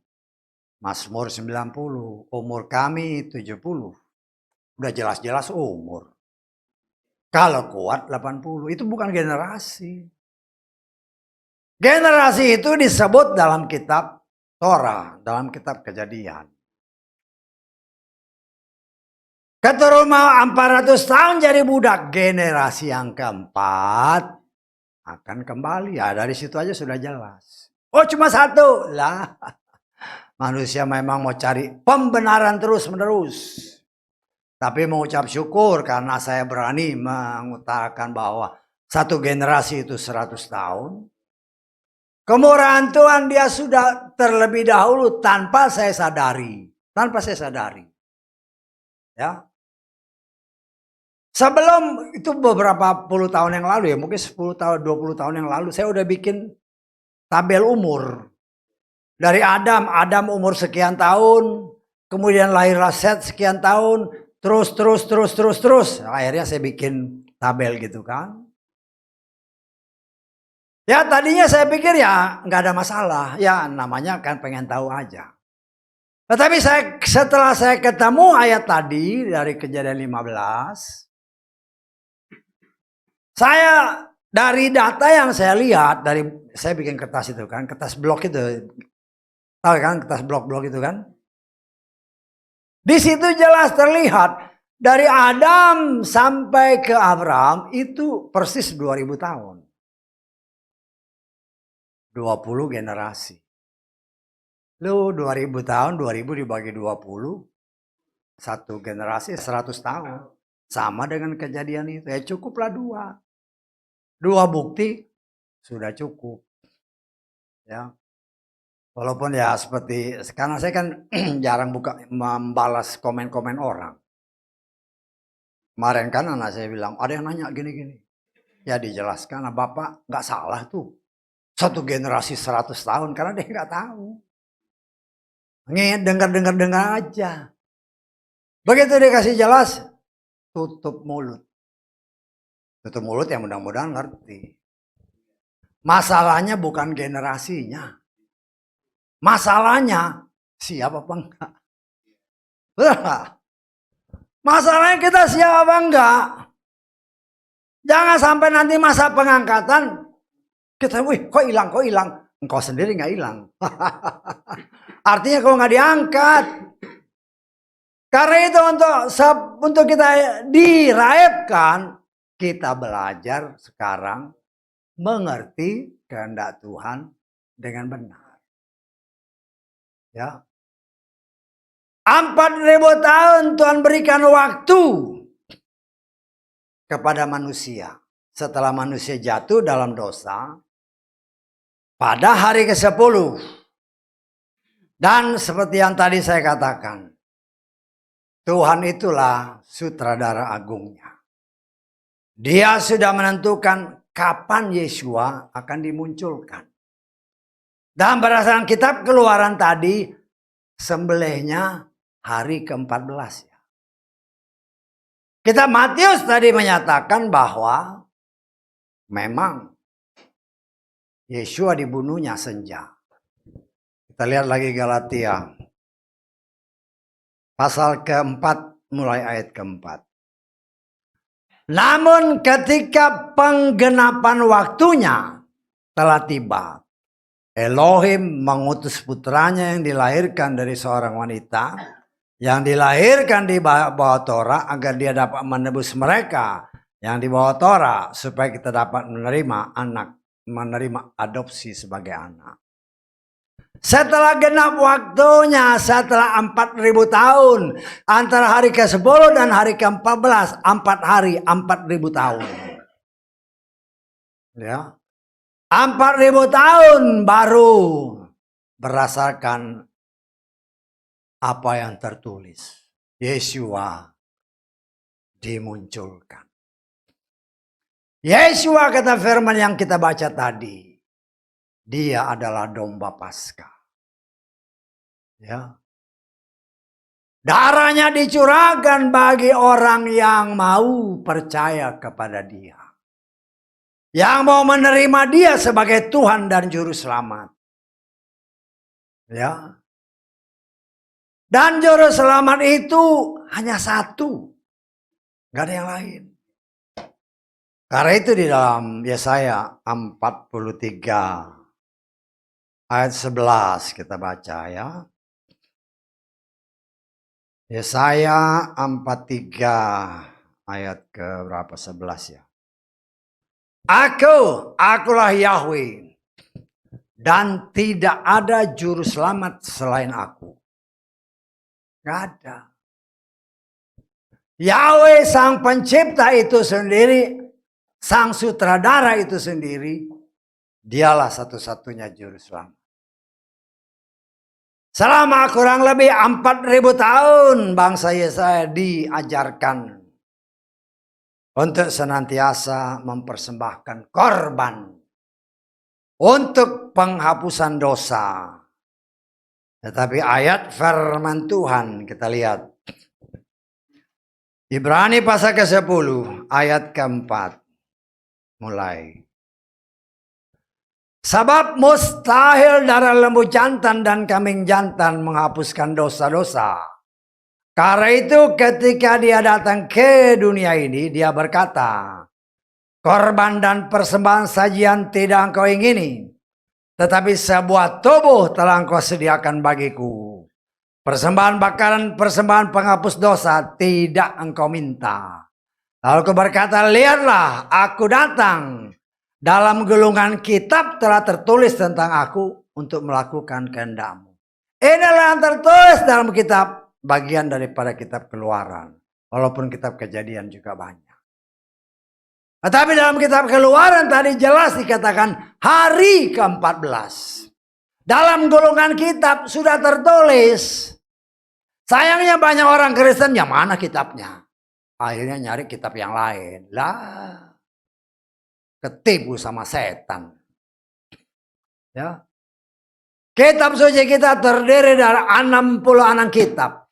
Mazmur 90. Umur kami 70. Udah jelas-jelas umur. Kalau kuat 80. Itu bukan generasi. Generasi itu disebut dalam kitab Torah. Dalam kitab Kejadian. Keturunan 400 tahun jadi budak. Generasi yang keempat akan kembali. Ya dari situ aja sudah jelas. Oh cuma satu. Lah. Manusia memang mau cari pembenaran terus-menerus. Tapi mengucap syukur karena saya berani mengutarakan bahwa satu generasi itu 100 tahun. Kemurahan Tuhan dia sudah terlebih dahulu tanpa saya sadari. Tanpa saya sadari. Ya. Sebelum itu beberapa puluh tahun yang lalu ya. Mungkin 10 tahun, 20 tahun yang lalu. Saya udah bikin tabel umur. Dari Adam umur sekian tahun. Kemudian lahirlah Set sekian tahun. Terus. Akhirnya saya bikin tabel gitu kan. Ya tadinya saya pikir ya nggak ada masalah. Ya namanya kan pengen tahu aja. Tetapi setelah saya ketemu ayat tadi dari Kejadian 15. Saya dari data yang saya lihat. Saya bikin kertas itu kan. Kertas blok itu. Tahu kan kertas blok-blok itu kan. Di situ jelas terlihat dari Adam sampai ke Abraham itu persis 2000 tahun. 20 generasi. Lu 2000 tahun, 2000 dibagi 20. Satu generasi 100 tahun. Sama dengan kejadian itu. Ya cukuplah 2. 2 bukti sudah cukup. Ya. Walaupun ya seperti, karena saya kan jarang membalas komen-komen orang. Kemarin kan anak saya bilang, ada yang nanya gini-gini. Ya dijelaskan, Bapak nggak salah tuh. Satu generasi 100 tahun, karena dia nggak tahu. Dengar aja. Begitu dikasih jelas, tutup mulut. Tutup mulut yang mudah-mudahan ngerti. Masalahnya bukan generasinya. Masalahnya siap apa enggak? Masalahnya kita siap apa enggak? Jangan sampai nanti masa pengangkatan kita, wih kok hilang? Engkau sendiri nggak hilang. Artinya kalau nggak diangkat. Karena itu untuk kita diraibkan, kita belajar sekarang mengerti kehendak Tuhan dengan benar. Ya. 4.000 tahun Tuhan berikan waktu kepada manusia. Setelah manusia jatuh dalam dosa, pada hari ke-10. Dan seperti yang tadi saya katakan, Tuhan itulah sutradara agungnya. Dia sudah menentukan kapan Yeshua akan dimunculkan. Dan berdasarkan kitab Keluaran tadi, sembelihnya hari ke-14 ya. Kitab Matius tadi menyatakan bahwa memang Yeshua dibunuhnya senja. Kita lihat lagi Galatia. Pasal ke-4 mulai ayat ke-4. Namun ketika penggenapan waktunya telah tiba, Elohim mengutus putranya yang dilahirkan dari seorang wanita, yang dilahirkan di bawah Torah, agar dia dapat menebus mereka yang di bawah Torah, supaya kita dapat menerima adopsi sebagai anak. Setelah genap waktunya, setelah 4.000 tahun, antara hari ke-10 dan hari ke-14, 4 hari, 4.000 tahun. Ya. 4.000 tahun baru berdasarkan apa yang tertulis. Yeshua dimunculkan. Yeshua, kata firman yang kita baca tadi, dia adalah domba Paskah. Ya. Darahnya dicurahkan bagi orang yang mau percaya kepada dia. Yang mau menerima dia sebagai Tuhan dan Juru Selamat. Ya. Dan Juru Selamat itu hanya satu. Gak ada yang lain. Karena itu di dalam Yesaya 43 ayat 11 kita baca ya. Yesaya 43 ayat ke berapa, 11 ya. Akulah Yahweh, dan tidak ada juru selamat selain aku. Gak ada. Yahweh sang pencipta itu sendiri, sang sutradara itu sendiri, dialah satu-satunya juru selamat. Selama kurang lebih 4.000 tahun bangsa Yesaya diajarkan untuk senantiasa mempersembahkan korban untuk penghapusan dosa. Tetapi ayat firman Tuhan kita lihat. Ibrani pasal ke-10 ayat ke-4 mulai. Sebab mustahil darah lembu jantan dan kambing jantan menghapuskan dosa-dosa. Karena itu ketika dia datang ke dunia ini, dia berkata, korban dan persembahan sajian tidak engkau ingini, tetapi sebuah tubuh telah engkau sediakan bagiku. Persembahan bakaran, persembahan penghapus dosa tidak engkau minta. Lalu aku berkata, lihatlah aku datang. Dalam gulungan kitab telah tertulis tentang aku untuk melakukan kehendak-Mu. Inilah yang tertulis dalam kitab, bagian daripada kitab Keluaran. Walaupun kitab Kejadian juga banyak. Tetapi dalam kitab Keluaran tadi jelas dikatakan hari ke-14. Dalam gulungan kitab sudah tertulis. Sayangnya banyak orang Kristen, yang mana kitabnya? Akhirnya nyari kitab yang lain. Lah, ketipu sama setan. Ya. Kitab suci kita terdiri dari 66 kitab.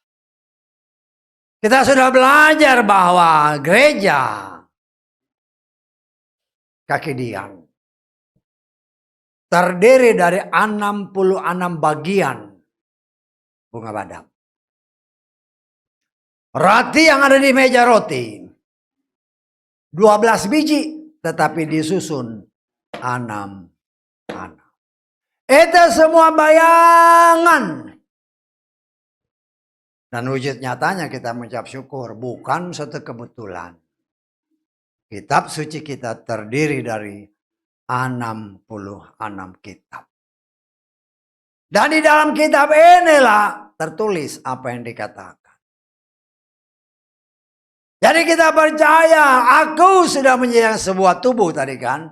Kita sudah belajar bahwa gereja kaki dian terdiri dari 66 bagian bunga badam. Roti yang ada di meja roti 12 biji, tetapi disusun 6 anak. Itu semua bayangan Dan wujud nyatanya kita mengucap syukur, bukan suatu kebetulan. Kitab suci kita terdiri dari 66 kitab. Dan di dalam kitab inilah tertulis apa yang dikatakan. Jadi kita percaya, aku sudah menjadi sebuah tubuh tadi kan.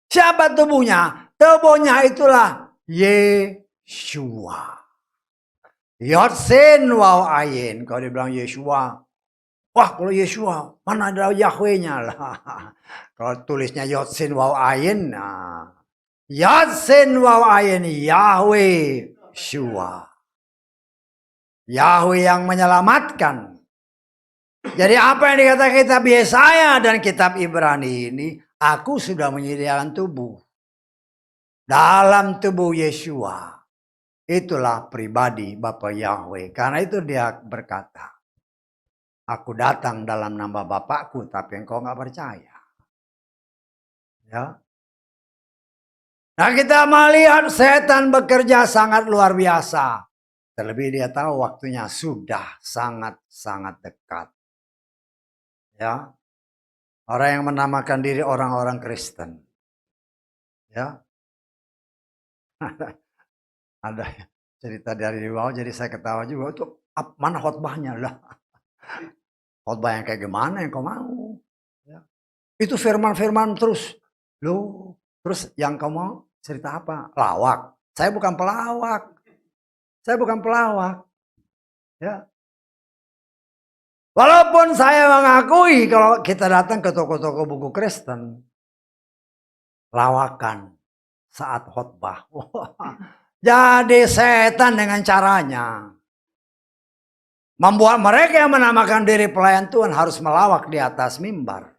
Siapa tubuhnya? Tubuhnya itulah Yeshua. Yotsin waw ayin. Kalau dibilang Yeshua. Wah, kalau Yeshua, mana ada Yahweh-nya lah. Kalau tulisnya Yotsin waw ayin. Nah. Yotsin waw ayin. Yahweh Yeshua. Yahweh yang menyelamatkan. Jadi apa yang dikatakan kitab Yesaya dan kitab Ibrani ini. Aku sudah menyediakan tubuh. Dalam tubuh Yeshua. Itulah pribadi Bapa Yahweh. Karena itu dia berkata, aku datang dalam nama Bapakku, tapi engkau nggak percaya. Ya. Nah kita melihat setan bekerja sangat luar biasa. Terlebih dia tahu waktunya sudah sangat-sangat dekat. Ya. Orang yang menamakan diri orang-orang Kristen. Ya. Ada cerita dari bawah, jadi saya ketawa juga. Itu mana khotbahnya lah. Khotbah yang kayak gimana yang kau mau? Ya. Itu firman-firman terus. Loh, terus yang kau mau cerita apa? Lawak. Saya bukan pelawak. Saya bukan pelawak. Ya. Walaupun saya mengakui kalau kita datang ke toko-toko buku Kristen. Lawakan saat khotbah. Jadi setan dengan caranya membuat mereka yang menamakan diri pelayan Tuhan harus melawak di atas mimbar.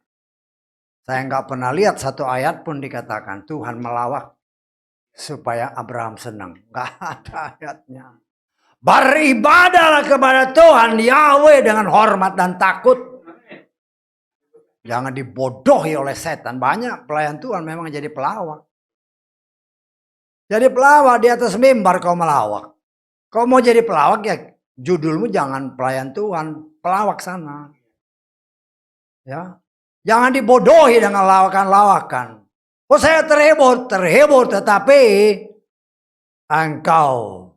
Saya nggak pernah lihat satu ayat pun dikatakan Tuhan melawak supaya Abraham senang. Nggak ada ayatnya. Beribadahlah kepada Tuhan Yahweh dengan hormat dan takut. Jangan dibodohi oleh setan. Banyak pelayan Tuhan memang jadi pelawak. Jadi pelawak di atas mimbar kau melawak. Kau mau jadi pelawak ya judulmu jangan pelayan Tuhan, pelawak sana. Ya. Jangan dibodohi dengan lawakan-lawakan. Oh saya terhibur tetapi engkau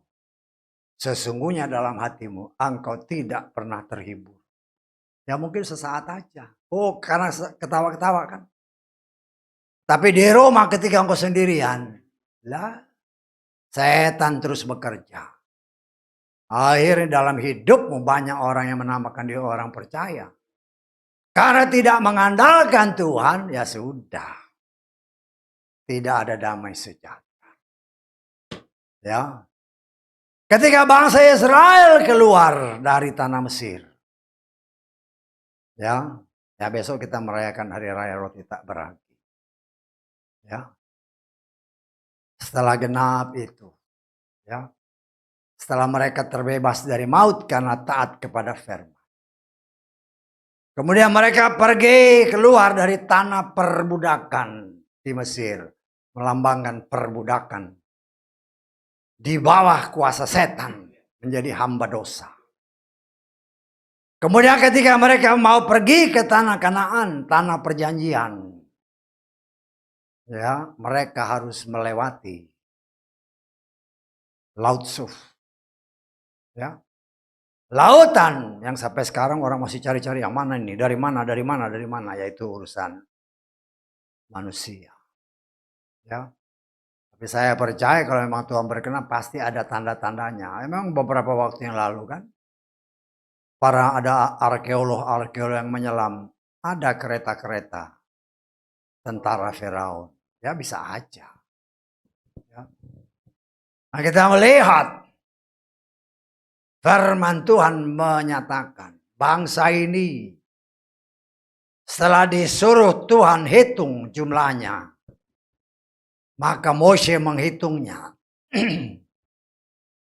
sesungguhnya dalam hatimu engkau tidak pernah terhibur. Ya mungkin sesaat aja. Oh karena ketawa-ketawa kan. Tapi di Roma ketika engkau sendirian. Lah, setan terus bekerja. Akhirnya dalam hidupmu banyak orang yang menamakan diri orang percaya. Karena tidak mengandalkan Tuhan, ya sudah. Tidak ada damai sejahtera. Ya. Ketika bangsa Israel keluar dari tanah Mesir. Ya, besok kita merayakan hari raya roti tak beragi. Ya. Setelah genap itu, ya. Setelah mereka terbebas dari maut karena taat kepada firman. Kemudian mereka pergi keluar dari tanah perbudakan di Mesir. Melambangkan perbudakan. Di bawah kuasa setan menjadi hamba dosa. Kemudian ketika mereka mau pergi ke tanah Kanaan, tanah perjanjian. Ya, mereka harus melewati Laut Suf. Ya. Lautan yang sampai sekarang orang masih cari-cari yang mana ini, dari mana, yaitu urusan manusia. Ya. Tapi saya percaya kalau memang Tuhan berkenan pasti ada tanda-tandanya. Memang beberapa waktu yang lalu kan, ada arkeolog yang menyelam, ada kereta-kereta tentara Firaun. Ya bisa aja. Ya. Nah kita melihat firman Tuhan menyatakan bangsa ini setelah disuruh Tuhan hitung jumlahnya, maka Moshe menghitungnya.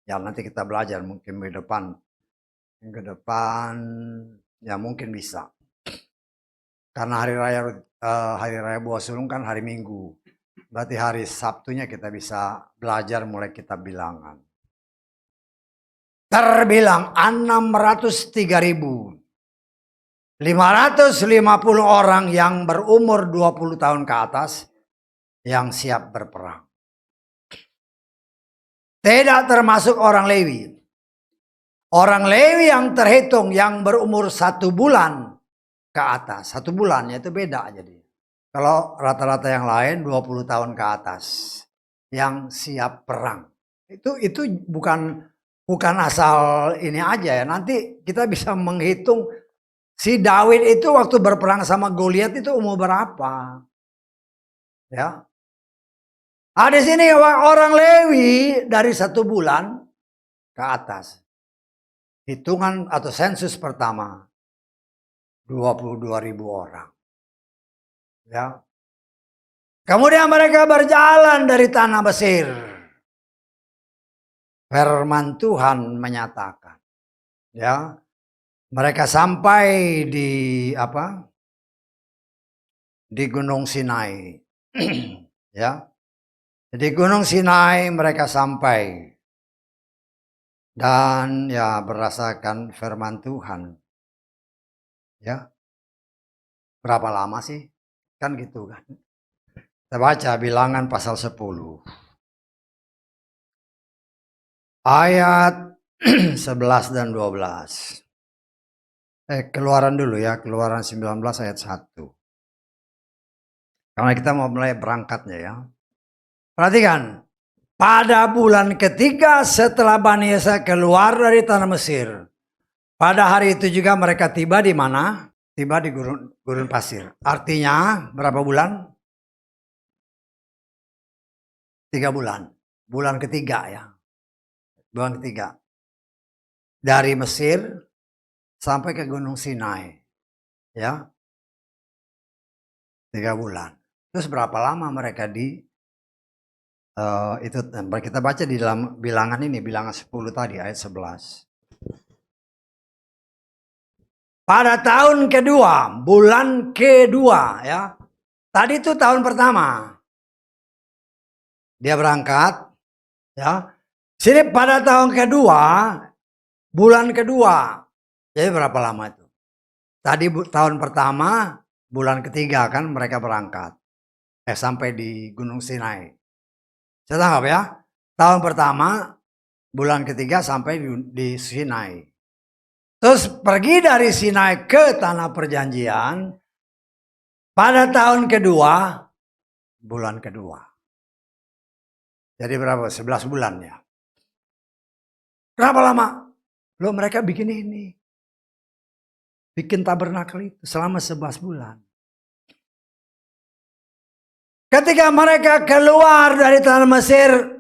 Ya nanti kita belajar mungkin ke depan ya mungkin bisa. Karena hari raya Buah Sulung kan hari Minggu. Berarti hari Sabtunya kita bisa belajar mulai kitab Bilangan. terbilang 603.550 orang yang berumur 20 tahun ke atas yang siap berperang. Tidak termasuk orang Lewi. Orang Lewi yang terhitung yang berumur 1 bulan ke atas. 1 bulannya itu beda jadi. Kalau rata-rata yang lain 20 tahun ke atas yang siap perang. Itu bukan asal ini aja ya. Nanti kita bisa menghitung si Daud itu waktu berperang sama Goliat itu umur berapa. Ya. Di sini orang Lewi dari 1 bulan ke atas. Hitungan atau sensus pertama 22.000 orang. Ya. Kemudian mereka berjalan dari tanah Mesir. Firman Tuhan menyatakan, ya, mereka sampai di Di Gunung Sinai. Ya. Di Gunung Sinai mereka sampai dan ya berdasarkan firman Tuhan. Ya. Berapa lama sih? Kan gitu kan. Kita baca Bilangan pasal 10. Ayat 11 dan 12. Keluaran dulu ya, Keluaran 19 ayat 1. Karena kita mau mulai berangkatnya ya. Perhatikan, pada bulan ketiga setelah Bani Israel keluar dari tanah Mesir, pada hari itu juga mereka tiba di mana? Tiba di gurun pasir. Artinya berapa bulan? 3 bulan. Bulan ketiga ya. Bulan ketiga. Dari Mesir sampai ke Gunung Sinai. Ya. 3 bulan. Terus berapa lama mereka itu kita baca di dalam bilangan ini, bilangan 10 tadi ayat 11. Pada tahun kedua, bulan kedua ya. Tadi itu tahun pertama. Dia berangkat ya. Sini pada tahun kedua, bulan kedua. Jadi berapa lama itu? Tadi tahun pertama, bulan ketiga kan mereka berangkat. Sampai di Gunung Sinai. Saya tangkap ya. Tahun pertama, bulan ketiga sampai di Sinai. Terus pergi dari Sinai ke Tanah Perjanjian pada tahun kedua, bulan kedua. Jadi berapa? 11 bulan ya. Berapa lama? Loh mereka bikin ini. Bikin tabernakel itu selama 11 bulan. Ketika mereka keluar dari tanah Mesir,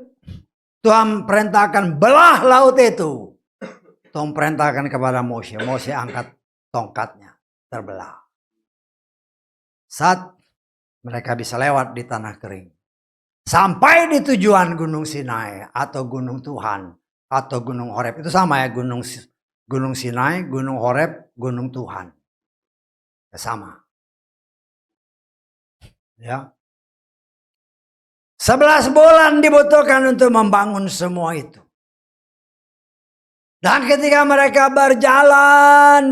Tuhan perintahkan belah laut itu. Tuhan perintahkan kepada Mose. Mose angkat tongkatnya, terbelah. Saat mereka bisa lewat di tanah kering. Sampai di tujuan Gunung Sinai atau Gunung Tuhan atau Gunung Horeb. Itu sama ya, Gunung Sinai, Gunung Horeb, Gunung Tuhan. Ya, sama. Ya. 11 bulan dibutuhkan untuk membangun semua itu. Dan ketika mereka berjalan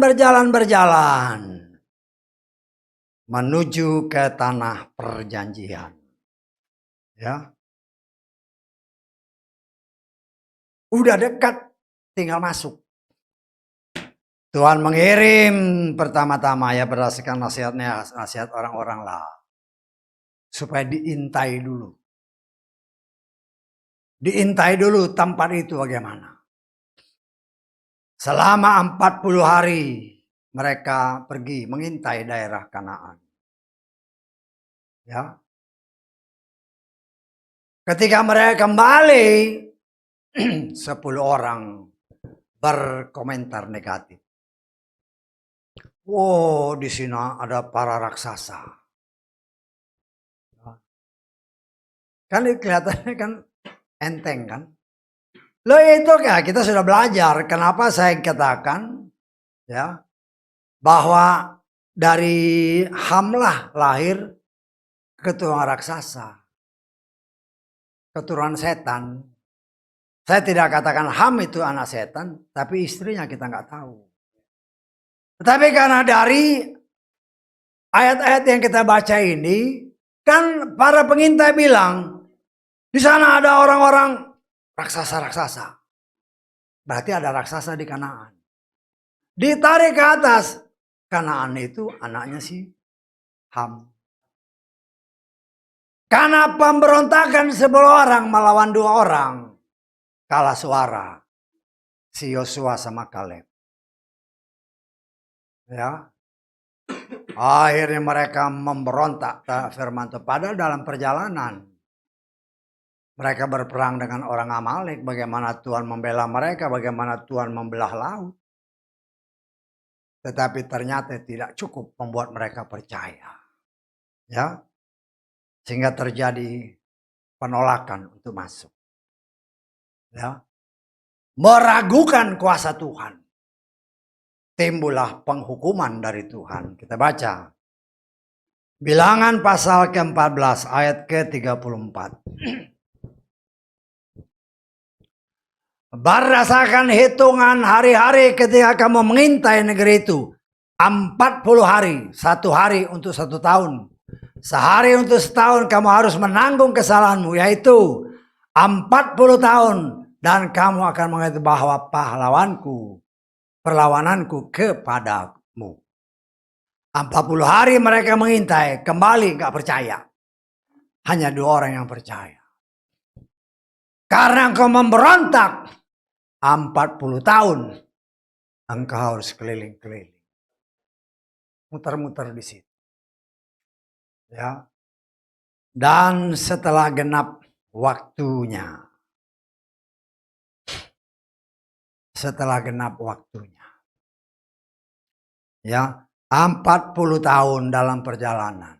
menuju ke tanah perjanjian. Ya. Udah dekat, tinggal masuk. Tuhan mengirim pertama-tama ya berdasarkan nasihat orang-orang lah. Supaya diintai dulu. Diintai dulu tempat itu bagaimana. Selama 40 hari mereka pergi mengintai daerah Kanaan. Ya. Ketika mereka kembali, 10 orang berkomentar negatif. Wow, di sini ada para raksasa. Kan kelihatannya kan enteng kan. Loh itu ya kita sudah belajar. Kenapa saya katakan ya bahwa dari Hamlah lahir keturunan raksasa, keturunan setan. Saya tidak katakan Ham itu anak setan, tapi istrinya kita nggak tahu. Tetapi karena dari ayat-ayat yang kita baca ini, kan para pengintai bilang, di sana ada orang-orang raksasa-raksasa. Berarti ada raksasa di Kanaan. Ditarik ke atas. Kanaan itu anaknya si Ham. Karena pemberontakan 10 orang melawan 2 orang. Kalah suara. Si Yosua sama Kaleb. Ya. Akhirnya mereka memberontak ke firman Tuhan. Padahal dalam perjalanan. Mereka berperang dengan orang Amalek. Bagaimana Tuhan membela mereka. Bagaimana Tuhan membelah laut. Tetapi ternyata tidak cukup membuat mereka percaya. Ya. Sehingga terjadi penolakan untuk masuk. Ya. Meragukan kuasa Tuhan. Timbullah penghukuman dari Tuhan. Kita baca. Bilangan pasal ke-14 ayat ke-34. Berdasarkan hitungan hari-hari ketika kamu mengintai negeri itu. 40 hari. 1 hari untuk 1 tahun. Sehari untuk setahun kamu harus menanggung kesalahanmu. Yaitu 40 tahun. Dan kamu akan mengerti bahwa perlawananku kepadamu. 40 hari mereka mengintai. Kembali gak percaya. Hanya 2 orang yang percaya. Karena engkau memberontak 40 tahun, engkau harus keliling-keliling. Muter-muter di situ. Ya. Dan setelah genap waktunya. Ya, 40 tahun dalam perjalanan.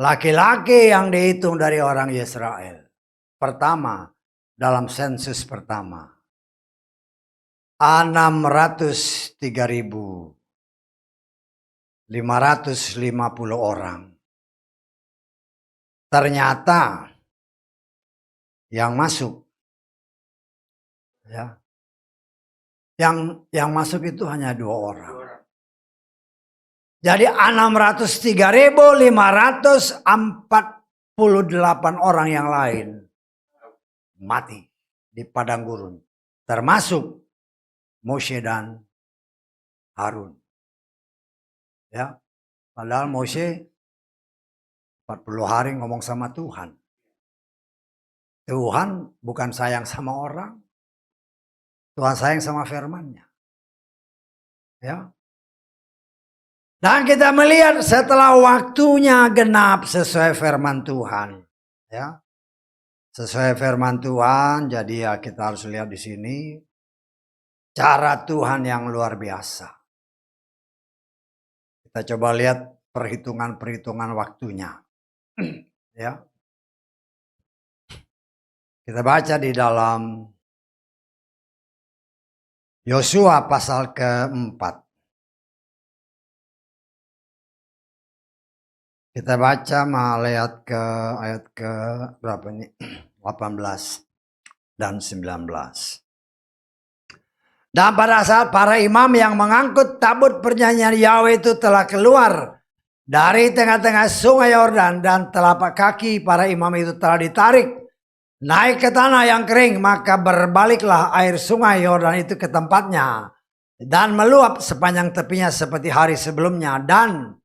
Laki-laki yang dihitung dari orang Israel. Pertama, dalam sensus pertama. 603.550 orang. Ternyata yang masuk. Ya. Yang masuk itu hanya 2 orang. Jadi 603.548 orang yang lain mati di padang gurun. Termasuk Moshe dan Harun. Ya. Padahal Moshe 40 hari ngomong sama Tuhan. Tuhan bukan sayang sama orang. Tuhan sayang sama firman-Nya. Ya. Dan kita melihat setelah waktunya genap sesuai firman Tuhan. Ya. Sesuai firman Tuhan, jadi ya kita harus lihat di sini cara Tuhan yang luar biasa. Kita coba lihat perhitungan waktunya. Ya. Kita baca di dalam Yosua pasal ke-4. Kita baca ayat ke berapa ini? 18 dan 19. Dan pada saat para imam yang mengangkut tabut perjanjian Yahweh itu telah keluar dari tengah-tengah sungai Yordan dan telapak kaki para imam itu telah ditarik naik ke tanah yang kering, maka berbaliklah air sungai Yordan itu ke tempatnya dan meluap sepanjang tepinya seperti hari sebelumnya. Dan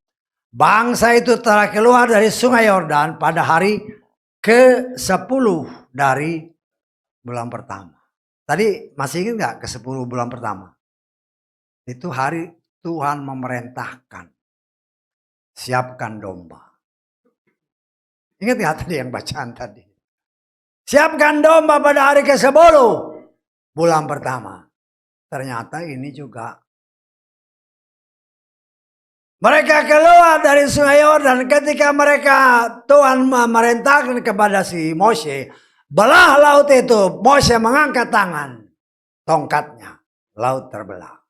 bangsa itu telah keluar dari sungai Yordan pada hari ke-10 dari bulan pertama. Tadi masih ingat gak ke-10 bulan pertama? Itu hari Tuhan memerintahkan. Siapkan domba. Ingat gak tadi yang bacaan tadi? Siapkan domba pada hari ke-10 bulan pertama. Ternyata ini juga. Mereka keluar dari sungai Yordan ketika Tuhan memerintahkan kepada si Moshe. Belah laut itu, Moshe mengangkat tangan, tongkatnya, laut terbelah.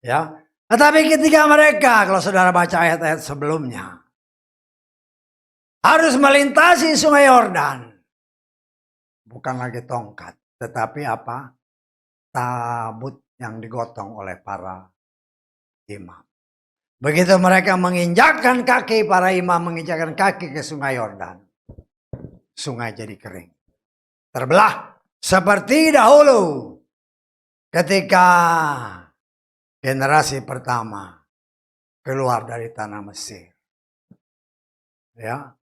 Ya, tetapi ketika mereka, kalau saudara baca ayat-ayat sebelumnya, harus melintasi sungai Yordan, bukan lagi tongkat, tetapi apa? Tabut yang digotong oleh para imam. Begitu mereka menginjakkan kaki, para imam menginjakkan kaki ke sungai Yordan, sungai jadi kering. Terbelah seperti dahulu ketika generasi pertama keluar dari tanah Mesir. Ya.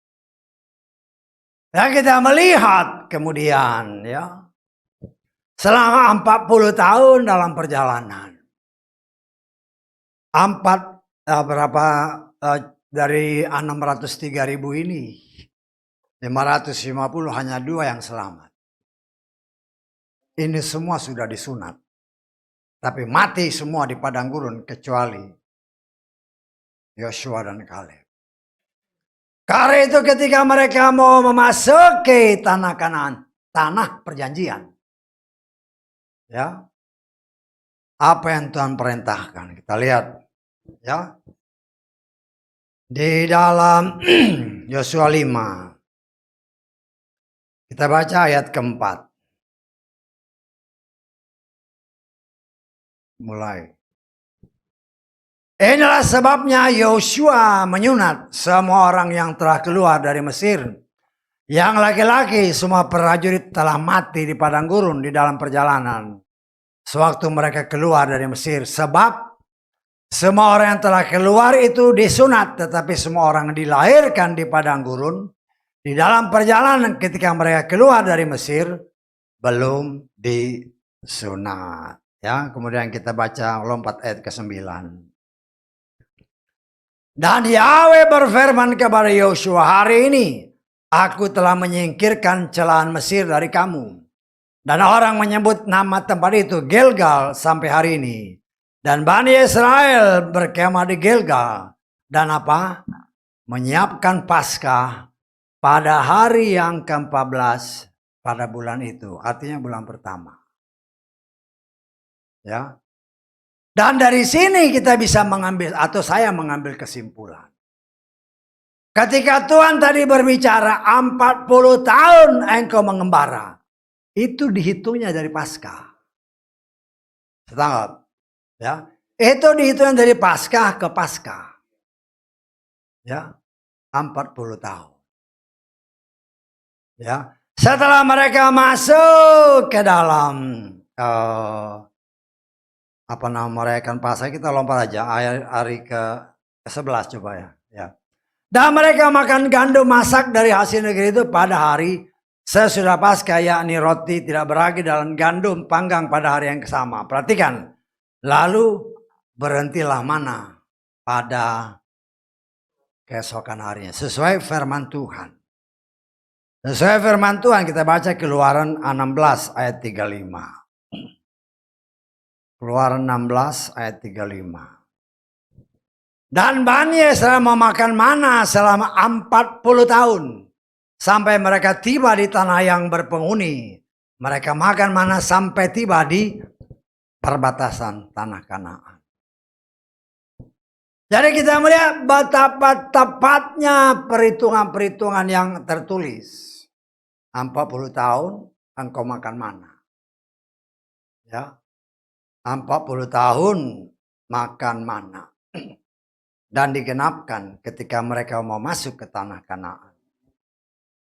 Ya, kita melihat kemudian ya, selama 40 tahun dalam perjalanan. Dari 603.000 ini 550 hanya 2 yang selamat. Ini semua sudah disunat. Tapi mati semua di padang gurun kecuali Yosua dan Kaleb. Karena itu ketika mereka mau memasuki tanah Kanaan, tanah perjanjian. Ya. Apa yang Tuhan perintahkan? Kita lihat ya. Di dalam Yosua 5. Kita baca ayat keempat. Mulai. Inilah sebabnya Yosua menyunat semua orang yang telah keluar dari Mesir. Yang laki-laki semua prajurit telah mati di padang gurun di dalam perjalanan. Sewaktu mereka keluar dari Mesir. Sebab semua orang yang telah keluar itu disunat. Tetapi semua orang dilahirkan di padang gurun. Di dalam perjalanan ketika mereka keluar dari Mesir. Belum disunat. Ya, kemudian kita baca lompat ayat ke-9. Dan Yahweh berfirman kepada Yosua, hari ini aku telah menyingkirkan celaan Mesir dari kamu. Dan orang menyebut nama tempat itu Gilgal sampai hari ini. Dan Bani Israel berkemah di Gilgal. Dan apa? Menyiapkan Paskah pada hari yang ke-14 pada bulan itu. Artinya bulan pertama. Ya. Dan dari sini kita bisa mengambil, atau saya mengambil kesimpulan. Ketika Tuhan tadi berbicara 40 tahun engkau mengembara. Itu dihitungnya dari Paskah. Setangkap. Ya. Itu dihitungnya dari Paskah ke Paskah. Ya. 40 tahun. Ya. Setelah mereka masuk ke dalam merayakan Paskah, kita lompat aja hari ke-11 coba ya. Dan mereka makan gandum masak dari hasil negeri itu pada hari sesudah Paskah, yakni roti tidak beragi dalam gandum panggang pada hari yang sama. Perhatikan. Lalu berhentilah mana pada keesokan harinya. Sesuai firman Tuhan. Sesuai firman Tuhan kita baca Keluaran 16 ayat 35. Keluaran 16 ayat 35. Dan Bani Israel memakan mana selama 40 tahun. Sampai mereka tiba di tanah yang berpenghuni. Mereka makan mana sampai tiba di perbatasan tanah Kanaan. Jadi kita melihat betapa tepatnya perhitungan-perhitungan yang tertulis. 40 tahun engkau makan mana. Ya. 40 tahun makan mana. Dan digenapkan ketika mereka mau masuk ke tanah Kanaan.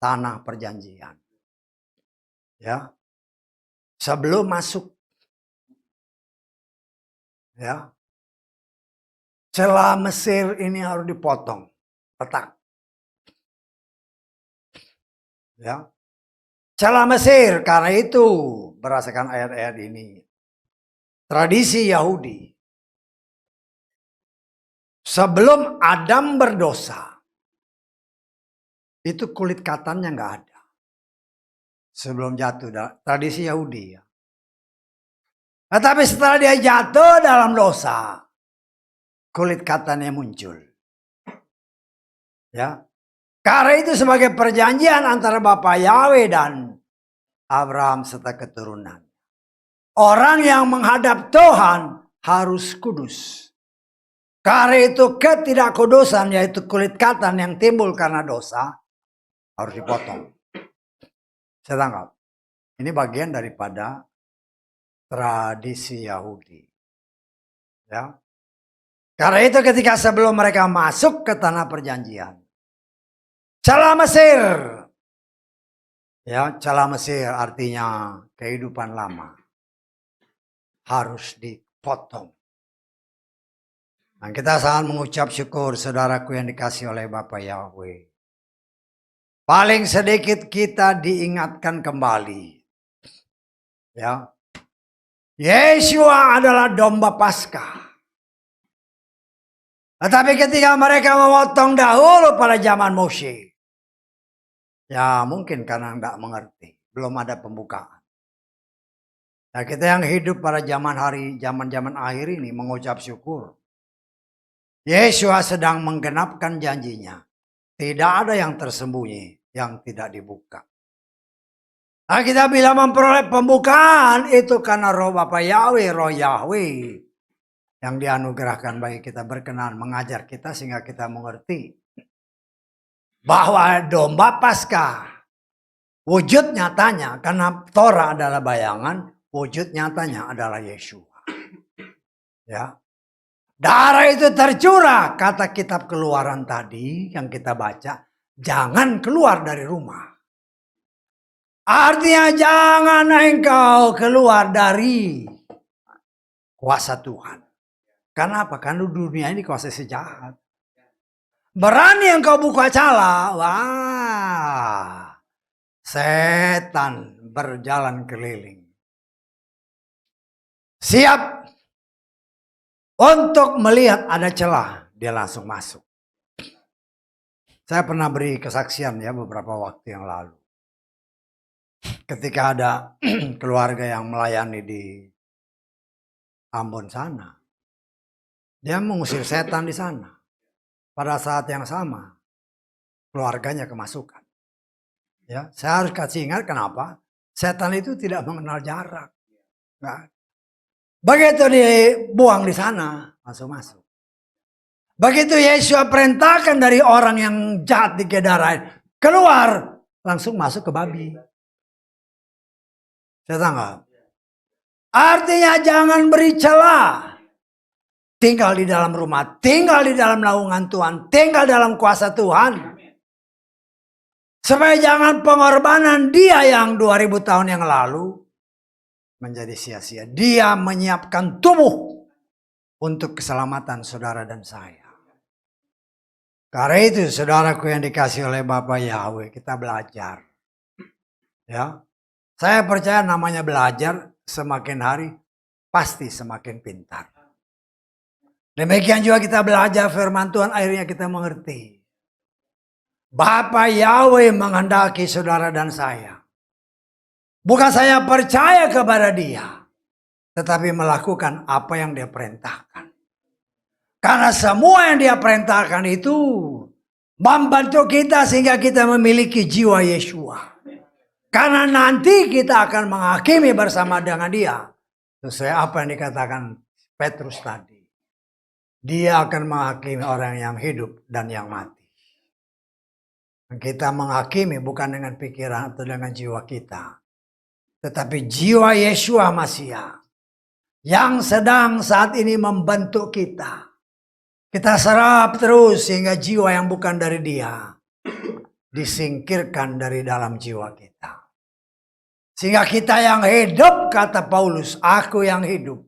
Tanah perjanjian. Ya. Sebelum masuk. Ya. Celah Mesir ini harus dipotong. Petak. Ya. Celah Mesir, karena itu berdasarkan ayat-ayat ini. Tradisi Yahudi. Sebelum Adam berdosa. Itu kulit katannya nggak ada. Sebelum jatuh. Tradisi Yahudi ya. Tetapi setelah dia jatuh dalam dosa. Kulit katannya muncul. Ya. Karena itu sebagai perjanjian antara Bapa Yahweh dan Abraham serta keturunan. Orang yang menghadap Tuhan harus kudus. Karena itu ketidakkudusan, yaitu kulit katan yang timbul karena dosa, harus dipotong. Saya tangkap. Ini bagian daripada tradisi Yahudi. Ya. Karena itu ketika sebelum mereka masuk ke tanah perjanjian, celah Mesir. Ya, celah Mesir artinya kehidupan lama harus dipotong. Dan kita sangat mengucap syukur saudaraku yang dikasih oleh Bapa Yahweh. Paling sedikit kita diingatkan kembali. Ya. Yeshua adalah domba Paskah. Tetapi ketika mereka memotong dahulu pada zaman Moshe. Ya mungkin karena nggak mengerti. Belum ada pembukaan. Nah kita yang hidup pada zaman akhir ini mengucap syukur. Yeshua sedang menggenapkan janjinya. Tidak ada yang tersembunyi, yang tidak dibuka. Nah kita bila memperoleh pembukaan itu karena roh Bapa Yahweh, roh Yahweh. Yang dianugerahkan bagi kita berkenan mengajar kita sehingga kita mengerti. Bahwa domba Paskah. Wujud nyatanya karena Torah adalah bayangan. Wujud nyatanya adalah Yeshua. Ya. Darah itu tercurah, kata kitab Keluaran tadi yang kita baca, jangan keluar dari rumah. Artinya jangan engkau keluar dari kuasa Tuhan. Kenapa? Karena dunia ini kuasa sejahat. Berani engkau buka cala, wah, setan berjalan keliling. Siap untuk melihat ada celah, dia langsung masuk. Saya pernah beri kesaksian ya beberapa waktu yang lalu. Ketika ada keluarga yang melayani di Ambon sana. Dia mengusir setan di sana. Pada saat yang sama, keluarganya kemasukan. Ya, saya harus kasih ingat kenapa? Setan itu tidak mengenal jarak. Nah, begitu dibuang di sana, masuk. Begitu Yesus perintahkan dari orang yang jahat di Gedara, keluar, langsung masuk ke babi. Saya tangkap. Artinya jangan beri celah. Tinggal di dalam rumah, tinggal di dalam naungan Tuhan, tinggal dalam kuasa Tuhan. Supaya jangan pengorbanan dia yang 2000 tahun yang lalu menjadi sia-sia. Dia menyiapkan tubuh untuk keselamatan saudara dan saya. Karena itu saudaraku yang dikasih oleh Bapa Yahweh, kita belajar. Ya, saya percaya namanya belajar semakin hari pasti semakin pintar. Demikian juga kita belajar firman Tuhan, akhirnya kita mengerti. Bapa Yahweh menghendaki saudara dan saya. Bukan saya percaya kepada dia. Tetapi melakukan apa yang dia perintahkan. Karena semua yang dia perintahkan itu membantu kita sehingga kita memiliki jiwa Yeshua. Karena nanti kita akan menghakimi bersama dengan dia. Sesuai apa yang dikatakan Petrus tadi. Dia akan menghakimi orang yang hidup dan yang mati. Kita menghakimi bukan dengan pikiran atau dengan jiwa kita. Tetapi jiwa Yeshua Masiah. Yang sedang saat ini membentuk kita. Kita serap terus sehingga jiwa yang bukan dari dia. Disingkirkan dari dalam jiwa kita. Sehingga kita yang hidup, kata Paulus, aku yang hidup.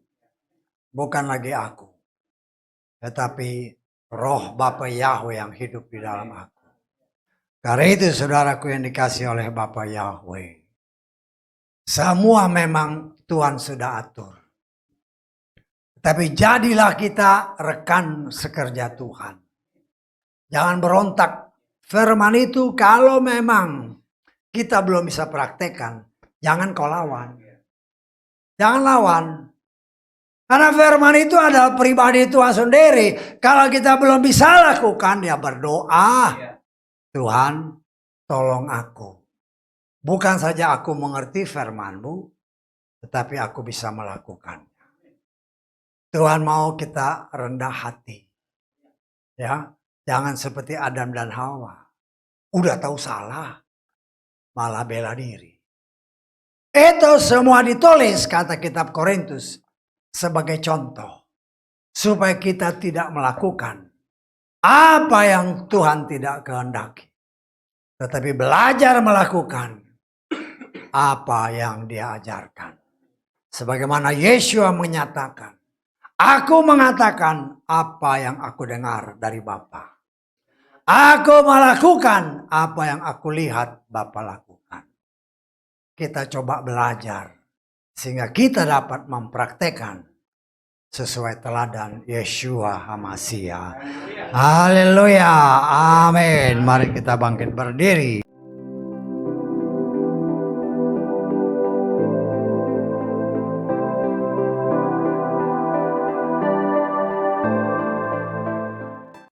Bukan lagi aku. Tetapi roh Bapa Yahweh yang hidup di dalam aku. Karena itu saudaraku yang dikasih oleh Bapa Yahweh. Semua memang Tuhan sudah atur. Tapi jadilah kita rekan sekerja Tuhan. Jangan berontak. Firman itu kalau memang kita belum bisa praktekkan, jangan kau lawan. Jangan lawan. Karena firman itu adalah pribadi Tuhan sendiri. Kalau kita belum bisa lakukan, ya berdoa. Tuhan, tolong aku. Bukan saja aku mengerti firman-Mu, tetapi aku bisa melakukannya. Tuhan mau kita rendah hati. Ya, jangan seperti Adam dan Hawa. Udah tahu salah, malah bela diri. Itu semua ditulis, kata kitab Korintus, sebagai contoh. Supaya kita tidak melakukan apa yang Tuhan tidak kehendaki. Tetapi belajar melakukan apa yang Dia ajarkan. Sebagaimana Yesua menyatakan, aku mengatakan apa yang aku dengar dari Bapa. Aku melakukan apa yang aku lihat Bapa lakukan. Kita coba belajar sehingga kita dapat mempraktekkan sesuai teladan Yeshua HaMashiach. Haleluya. Amin. Mari kita bangkit berdiri.